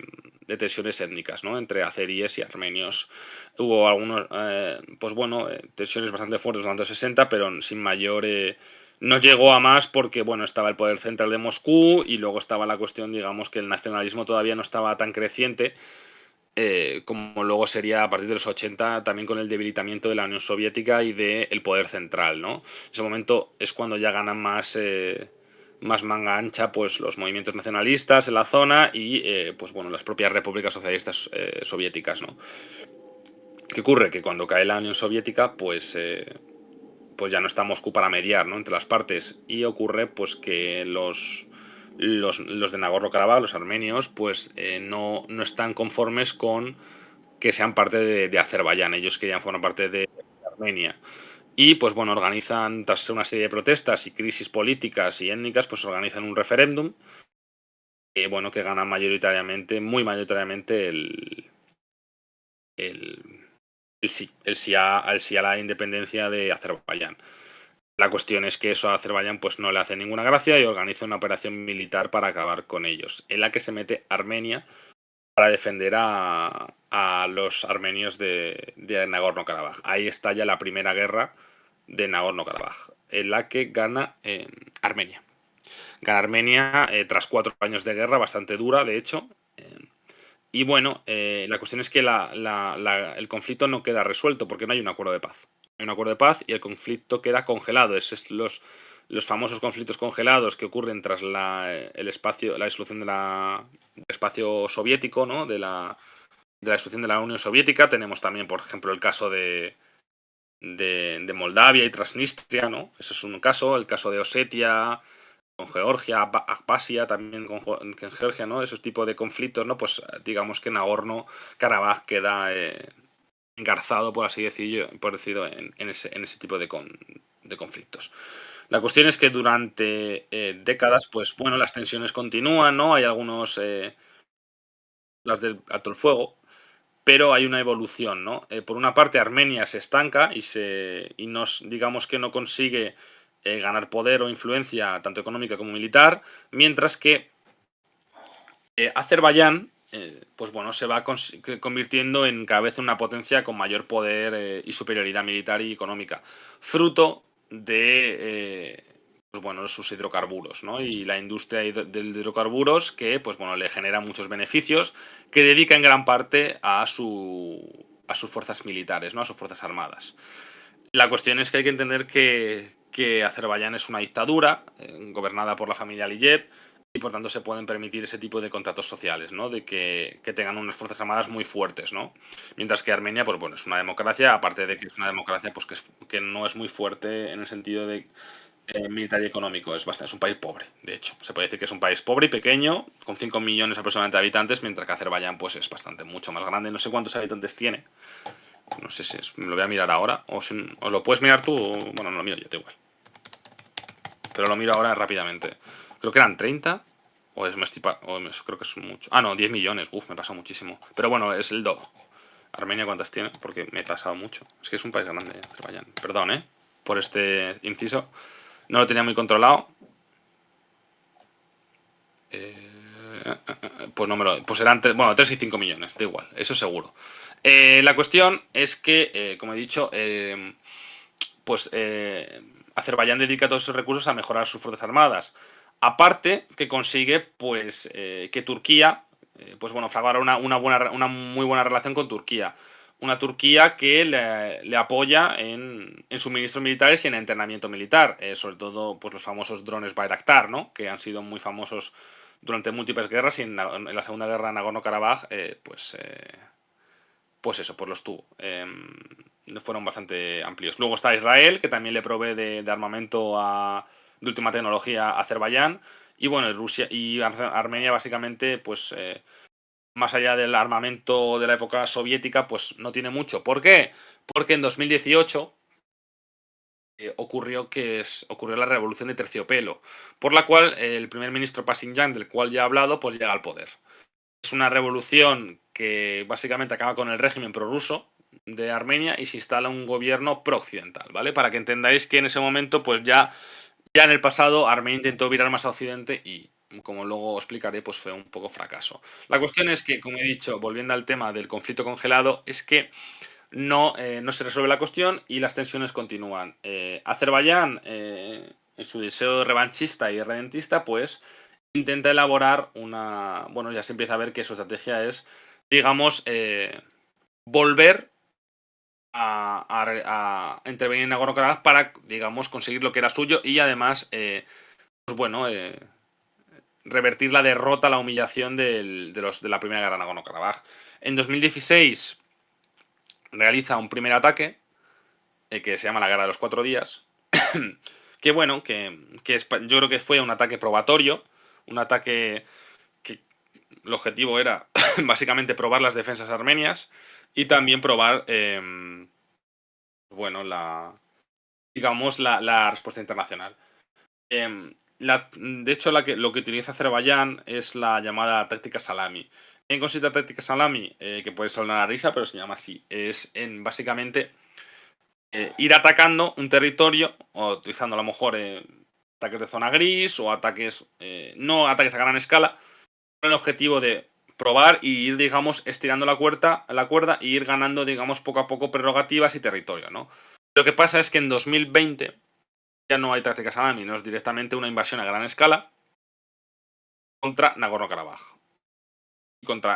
tensiones étnicas, ¿no? Entre azeríes y armenios. Hubo algunos, pues bueno, tensiones bastante fuertes durante los 60, pero sin mayor... no llegó a más porque, bueno, estaba el poder central de Moscú y luego estaba la cuestión, digamos, que el nacionalismo todavía no estaba tan creciente como luego sería a partir de los 80 también con el debilitamiento de la Unión Soviética y del poder central, ¿no? En ese momento es cuando ya ganan más manga ancha pues los movimientos nacionalistas en la zona y pues bueno, las propias repúblicas socialistas soviéticas, ¿no? ¿Qué ocurre? Que cuando cae la Unión Soviética pues ya no está Moscú para mediar, ¿no? Entre las partes y ocurre pues que los de Nagorno-Karabaj, los armenios, pues no están conformes con que sean parte de Azerbaiyán. Ellos querían formar parte de Armenia. Y pues bueno, organizan, tras una serie de protestas y crisis políticas y étnicas, pues organizan un referéndum que bueno, que gana mayoritariamente, muy mayoritariamente el, el sí a la independencia de Azerbaiyán. La cuestión es que eso a Azerbaiyán pues no le hace ninguna gracia y organiza una operación militar para acabar con ellos, en la que se mete Armenia para defender a los armenios de Nagorno-Karabaj. Ahí está ya la primera guerra de Nagorno-Karabaj, en la que gana Armenia. Gana Armenia tras 4 años de guerra, bastante dura, de hecho. Y bueno, la cuestión es que el conflicto no queda resuelto porque no hay un acuerdo de paz. No hay un acuerdo de paz y el conflicto queda congelado. Los famosos conflictos congelados que ocurren tras la disolución del espacio soviético, ¿no? De la destrucción de la Unión Soviética. Tenemos también, por ejemplo, el caso de Moldavia y Transnistria, ¿no? Eso es un caso. El caso de Osetia con Georgia, Abjasia también con Georgia, ¿no? Esos tipos de conflictos, ¿no? Pues digamos que Nagorno-Karabaj queda engarzado, por así decirlo, en ese tipo de conflictos. La cuestión es que durante décadas, pues bueno, las tensiones continúan, ¿no? Hay algunos, las del alto el fuego, pero hay una evolución, ¿no? Por una parte, Armenia se estanca y digamos que no consigue ganar poder o influencia, tanto económica como militar, mientras que Azerbaiyán, pues bueno, se va convirtiendo en cada vez una potencia con mayor poder y superioridad militar y económica, fruto de pues bueno, sus hidrocarburos, ¿no? Y la industria de hidrocarburos que, pues bueno, le genera muchos beneficios que dedica en gran parte a sus fuerzas militares, ¿no? A sus fuerzas armadas. La cuestión es que hay que entender que Azerbaiyán es una dictadura gobernada por la familia Aliyev y por tanto se pueden permitir ese tipo de contratos sociales, ¿no? De que tengan unas fuerzas armadas muy fuertes, ¿no? Mientras que Armenia, pues bueno, es una democracia, aparte de que es una democracia, pues que no es muy fuerte en el sentido de militar y económico. Es un país pobre, de hecho. Se puede decir que es un país pobre y pequeño, con 5 millones aproximadamente de habitantes, mientras que Azerbaiyán pues es bastante, mucho más grande. No sé cuántos habitantes tiene. No sé si me lo voy a mirar ahora. O lo puedes mirar tú. Bueno, no lo miro yo, da igual. Pero lo miro ahora rápidamente. Creo que eran 30. Creo que es mucho. Ah, no, 10 millones. Uf, me pasa muchísimo. Pero bueno, es el doble. Armenia, ¿cuántas tiene? Porque me he pasado mucho. Es que es un país grande, Azerbaiyán. Perdón, por este inciso. No lo tenía muy controlado. Pues no me lo. Pues eran 3 y 5 millones, da igual, eso seguro. La cuestión es que, como he dicho, Azerbaiyán dedica todos esos recursos a mejorar sus fuerzas armadas. Aparte, que consigue pues que Turquía, pues bueno, fraguara una muy buena relación con Turquía. Una Turquía que le apoya en suministros militares y en entrenamiento militar. Sobre todo, pues los famosos drones Bayraktar, ¿no? Que han sido muy famosos durante múltiples guerras y en la Segunda Guerra de Nagorno-Karabaj, pues eso, pues los tuvo. Fueron bastante amplios. Luego está Israel, que también le provee de armamento de última tecnología a Azerbaiyán. Y bueno, Rusia y Armenia básicamente, pues más allá del armamento de la época soviética, pues no tiene mucho. ¿Por qué? Porque en 2018 ocurrió la revolución de Terciopelo, por la cual el primer ministro Pashinyan, del cual ya he hablado, pues llega al poder. Es una revolución que básicamente acaba con el régimen prorruso de Armenia y se instala un gobierno pro-occidental, ¿vale? Para que entendáis que en ese momento, pues ya en el pasado, Armenia intentó virar más a Occidente y, como luego explicaré, pues fue un poco fracaso. La cuestión es que, como he dicho, volviendo al tema del conflicto congelado, es que no se resuelve la cuestión y las tensiones continúan. Azerbaiyán, en su deseo revanchista y redentista, pues intenta elaborar una. Bueno, ya se empieza a ver que su estrategia es, digamos, volver a intervenir en Nagorno-Karabaj para, digamos, conseguir lo que era suyo y además, pues bueno, revertir la derrota, la humillación de la primera guerra de Nagorno-Karabaj. En 2016 realiza un primer ataque que se llama la Guerra de los 4 días. Que bueno, yo creo que fue un ataque probatorio, un ataque que el objetivo era básicamente probar las defensas armenias y también probar, bueno, la respuesta internacional. De hecho, lo que utiliza Azerbaiyán es la llamada táctica Salami. ¿En qué consiste la táctica Salami? Que puede sonar a risa, pero se llama así. Es en básicamente ir atacando un territorio, o utilizando a lo mejor ataques de zona gris o ataques, no ataques a gran escala, con el objetivo de probar y ir, digamos, estirando la cuerda y ir ganando, digamos, poco a poco prerrogativas y territorio, ¿no? Lo que pasa es que en 2020 ya no hay tácticas Salami, no es directamente una invasión a gran escala contra Nagorno-Karabaj.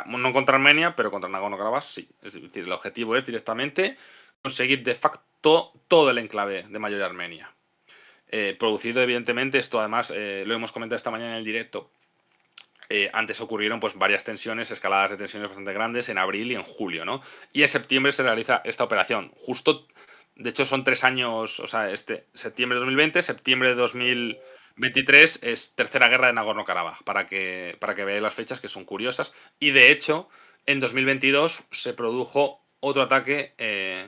No contra Armenia, pero contra Nagorno-Karabaj sí. Es decir, el objetivo es directamente conseguir de facto todo el enclave de mayoría armenia. Producido, evidentemente, esto además lo hemos comentado esta mañana en el directo. Antes ocurrieron pues varias tensiones, escaladas de tensiones bastante grandes en abril y en julio, ¿no? Y en septiembre se realiza esta operación. Justo, de hecho son 3 años, o sea, septiembre de 2020, septiembre de 2023 es tercera guerra de Nagorno-Karabaj, para que veáis las fechas que son curiosas. Y de hecho, en 2022 se produjo otro ataque,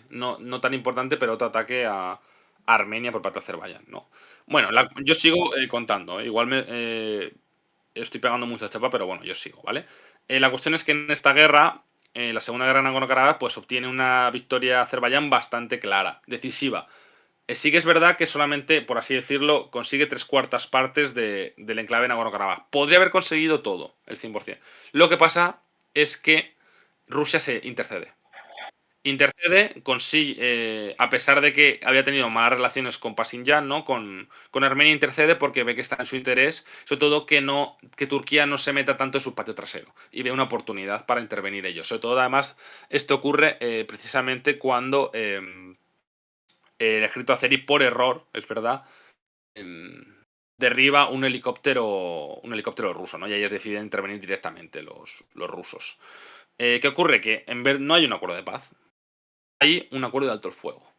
no tan importante, pero otro ataque a Armenia por parte de Azerbaiyán, ¿no? Bueno, yo sigo contando, igual estoy pegando mucha chapa, pero bueno, yo sigo, ¿vale? La cuestión es que en esta guerra, la segunda guerra de Nagorno-Karabaj, pues obtiene una victoria Azerbaiyán bastante clara, decisiva. Sí que es verdad que solamente, por así decirlo, consigue 3/4 partes del enclave de Nagorno-Karabaj. Podría haber conseguido todo, el 100%. Lo que pasa es que Rusia se intercede. Intercede, consigue, a pesar de que había tenido malas relaciones con Pashinyan, ¿no? Con Armenia intercede porque ve que está en su interés, sobre todo que Turquía no se meta tanto en su patio trasero y ve una oportunidad para intervenir ellos. Sobre todo, además, esto ocurre precisamente cuando el ejército azerí, por error, es verdad, derriba un helicóptero ruso, ¿no? Y ellos deciden intervenir directamente los rusos. ¿Qué ocurre? Que no hay un acuerdo de paz, hay un acuerdo de alto el fuego,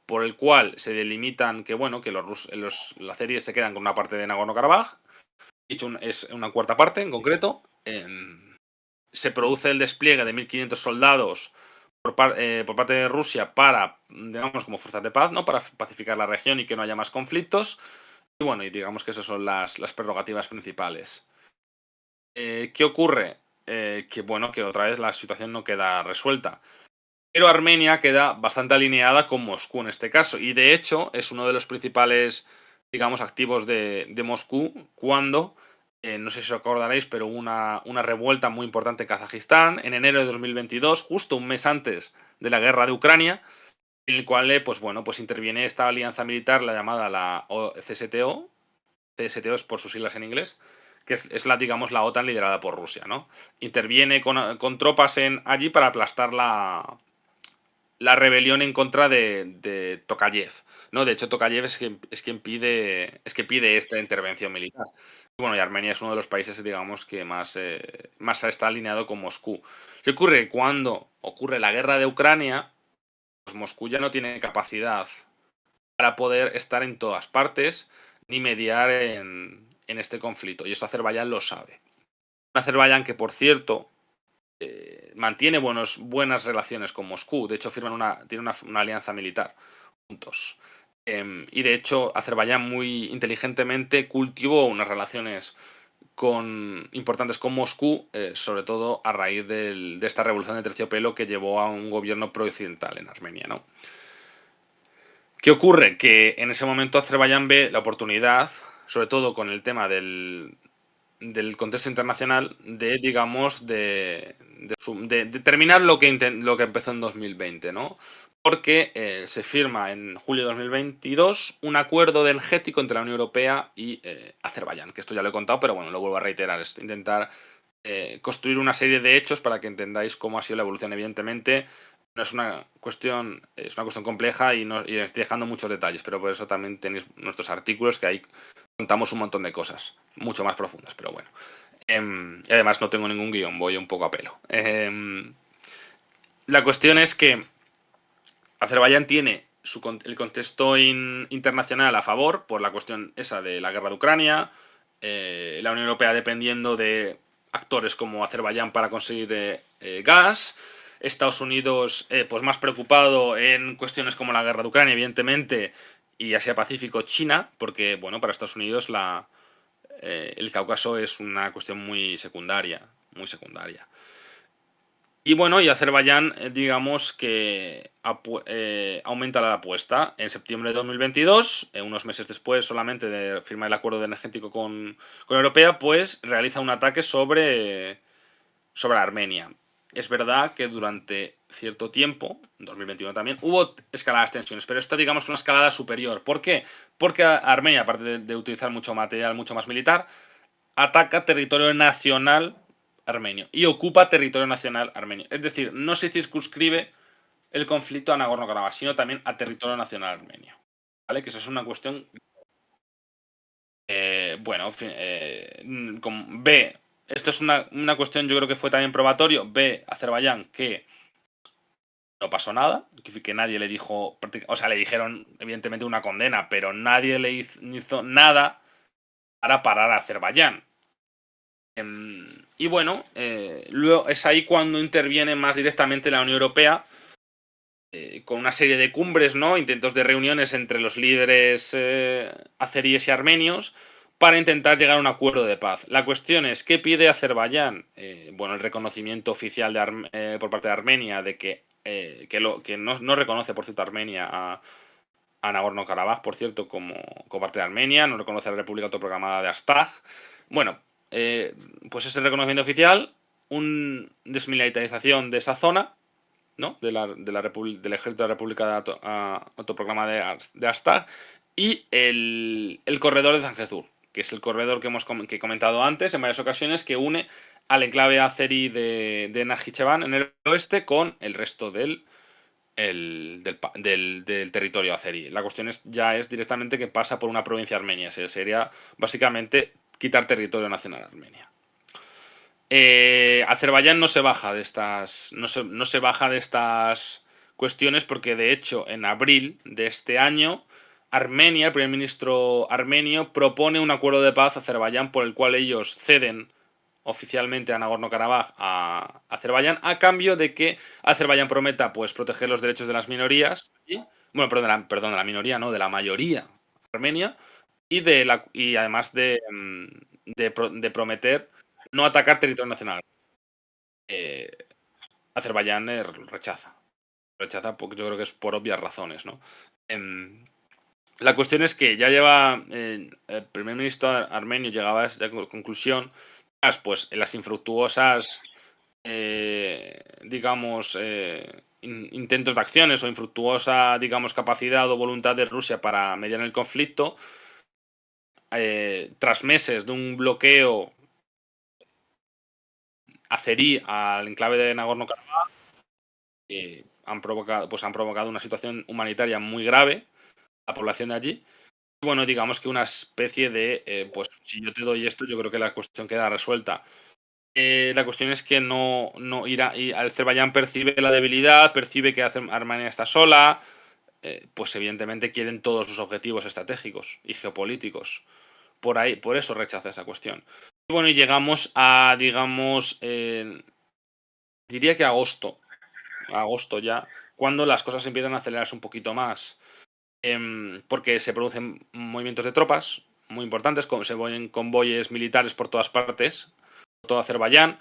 por el cual se delimitan que, bueno, que los azeríes se quedan con una parte de Nagorno-Karabaj, es una cuarta parte en concreto. Se produce el despliegue de 1.500 soldados por parte de Rusia para, digamos, como fuerzas de paz, ¿no? Para pacificar la región y que no haya más conflictos. Y bueno, y digamos que esas son las prerrogativas principales. ¿Qué ocurre? Que bueno, que otra vez la situación no queda resuelta. Pero Armenia queda bastante alineada con Moscú en este caso. Y de hecho es uno de los principales, digamos, activos de Moscú cuando, no sé si os acordaréis, pero hubo una revuelta muy importante en Kazajistán en enero de 2022, justo un mes antes de la guerra de Ucrania, en el cual, pues bueno, pues interviene esta alianza militar, la llamada la CSTO. CSTO es por sus siglas en inglés, que es la, digamos, la OTAN liderada por Rusia, ¿no? Interviene con tropas allí para aplastar la rebelión en contra de Tokayev, ¿no? De hecho, Tokayev es quien pide esta intervención militar. Y bueno, y Armenia es uno de los países, digamos, que más está alineado con Moscú. ¿Qué ocurre? Cuando ocurre la guerra de Ucrania, pues Moscú ya no tiene capacidad para poder estar en todas partes ni mediar en este conflicto. Y eso Azerbaiyán lo sabe. Azerbaiyán que, por cierto, mantiene buenas relaciones con Moscú. De hecho, tiene una alianza militar juntos. Y de hecho, Azerbaiyán muy inteligentemente cultivó unas relaciones importantes con Moscú, sobre todo a raíz de esta revolución de terciopelo que llevó a un gobierno prooccidental en Armenia, ¿no? ¿Qué ocurre? Que en ese momento Azerbaiyán ve la oportunidad, sobre todo con el tema del contexto internacional, digamos, de terminar lo que empezó en 2020, ¿no? Porque se firma en julio de 2022 un acuerdo energético entre la Unión Europea y Azerbaiyán, que esto ya lo he contado, pero bueno, lo vuelvo a reiterar, es intentar construir una serie de hechos para que entendáis cómo ha sido la evolución. Evidentemente, no es una cuestión, es una cuestión compleja y estoy dejando muchos detalles, pero por eso también tenéis nuestros artículos que ahí contamos un montón de cosas, mucho más profundas, pero bueno. Y además no tengo ningún guión, voy un poco a pelo. La cuestión es que Azerbaiyán tiene el contexto internacional a favor por la cuestión esa de la guerra de Ucrania, la Unión Europea dependiendo de actores como Azerbaiyán para conseguir gas, Estados Unidos pues más preocupado en cuestiones como la guerra de Ucrania, evidentemente, y Asia-Pacífico, China, porque bueno, para Estados Unidos el Cáucaso es una cuestión muy secundaria, muy secundaria. Y bueno, y Azerbaiyán, digamos que aumenta la apuesta. En septiembre de 2022, unos meses después solamente de firmar el acuerdo energético con Europea, pues realiza un ataque sobre Armenia. Es verdad que durante cierto tiempo, en 2021 también, hubo escaladas tensiones, pero esta digamos que una escalada superior. ¿Por qué? Porque Armenia, aparte de utilizar mucho material, mucho más militar, ataca territorio nacional armenio y ocupa territorio nacional armenio. Es decir, no se circunscribe el conflicto a Nagorno-Karabaj, sino también a territorio nacional armenio. ¿Vale? Que eso es una cuestión. Bueno, en fin, B. Esto es una cuestión, yo creo que fue también probatorio. B. Azerbaiyán, que no pasó nada, que nadie le dijo. O sea, le dijeron, evidentemente, una condena, pero nadie le hizo nada para parar a Azerbaiyán. Y bueno, luego es ahí cuando interviene más directamente la Unión Europea con una serie de cumbres, ¿no? Intentos de reuniones entre los líderes azeríes y armenios para intentar llegar a un acuerdo de paz. La cuestión es, ¿qué pide Azerbaiyán? Bueno, el reconocimiento oficial por parte de Armenia de que no reconoce, por cierto, Armenia a Nagorno-Karabaj, por cierto, como parte de Armenia, no reconoce a la República Autoproclamada de Astag. Bueno, pues es el reconocimiento oficial, una desmilitarización de esa zona, ¿no? Del ejército de la República Autoproclamada de Astag, y el corredor de Zangezur, que es el corredor que he comentado antes en varias ocasiones, que une al enclave azerí de Najicheván en el oeste con el resto del del territorio azerí. La cuestión ya es directamente que pasa por una provincia armenia. Sería básicamente quitar territorio nacional a Armenia. Azerbaiyán no se baja de estas. No se baja de estas cuestiones porque, de hecho, en abril de este año, Armenia, el primer ministro armenio, propone un acuerdo de paz a Azerbaiyán por el cual ellos ceden oficialmente a Nagorno-Karabaj a Azerbaiyán, a cambio de que Azerbaiyán prometa pues proteger los derechos de las minorías, bueno, perdón, de la minoría, no, de la mayoría armenia, y además de prometer no atacar territorio nacional. Azerbaiyán rechaza porque yo creo que es por obvias razones, ¿no? La cuestión es que ya lleva el primer ministro armenio llegaba a esa conclusión, pues en las infructuosas digamos intentos de acciones o infructuosa, digamos, capacidad o voluntad de Rusia para mediar en el conflicto, tras meses de un bloqueo azerí al enclave de Nagorno-Karabaj, han provocado una situación humanitaria muy grave a la población de allí. Y bueno, digamos que una especie de, pues si yo te doy esto, yo creo que la cuestión queda resuelta. La cuestión es que no irá, y Azerbaiyán percibe la debilidad, percibe que Armenia está sola, pues evidentemente quieren todos sus objetivos estratégicos y geopolíticos. Por eso rechaza esa cuestión. Y bueno, y llegamos a, digamos, diría que agosto ya, cuando las cosas empiezan a acelerarse un poquito más. Porque se producen movimientos de tropas muy importantes, se ven convoyes militares por todas partes, por todo Azerbaiyán.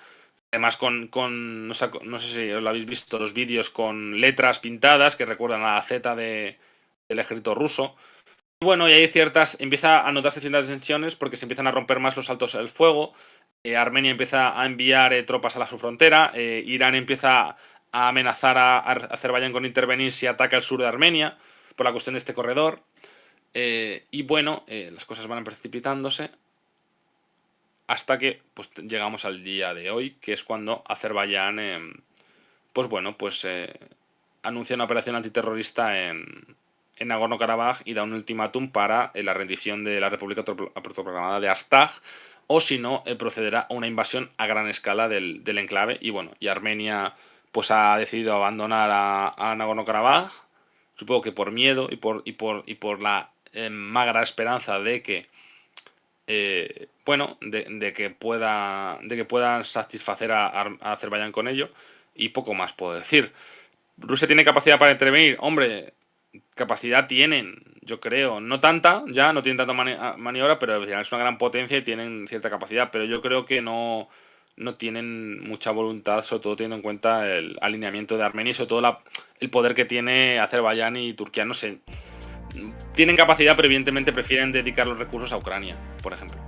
Además, no sé si lo habéis visto, los vídeos con letras pintadas que recuerdan a la Z del ejército ruso. Bueno, y hay empieza a notarse ciertas tensiones porque se empiezan a romper más los altos del fuego. Armenia empieza a enviar tropas a la frontera. Irán empieza a amenazar a Azerbaiyán con intervenir si ataca el sur de Armenia por la cuestión de este corredor. Y bueno, las cosas van precipitándose hasta que pues, llegamos al día de hoy, que es cuando Azerbaiyán anuncia una operación antiterrorista en Nagorno-Karabaj y da un ultimátum para la rendición de la República Autoproclamada de Artsaj, o si no, procederá a una invasión a gran escala del enclave. Y bueno, y Armenia pues ha decidido abandonar a Nagorno-Karabaj, supongo que por miedo y por la magra esperanza de que de que puedan satisfacer a Azerbaiyán con ello, y poco más puedo decir. ¿Rusia tiene capacidad para intervenir? Hombre, capacidad tienen, yo creo. No tanta, ya no tienen tanta maniobra, pero es una gran potencia y tienen cierta capacidad. Pero yo creo que no tienen mucha voluntad, sobre todo teniendo en cuenta el alineamiento de Armenia y sobre todo el poder que tiene Azerbaiyán y Turquía. No sé. Tienen capacidad, pero evidentemente prefieren dedicar los recursos a Ucrania, por ejemplo.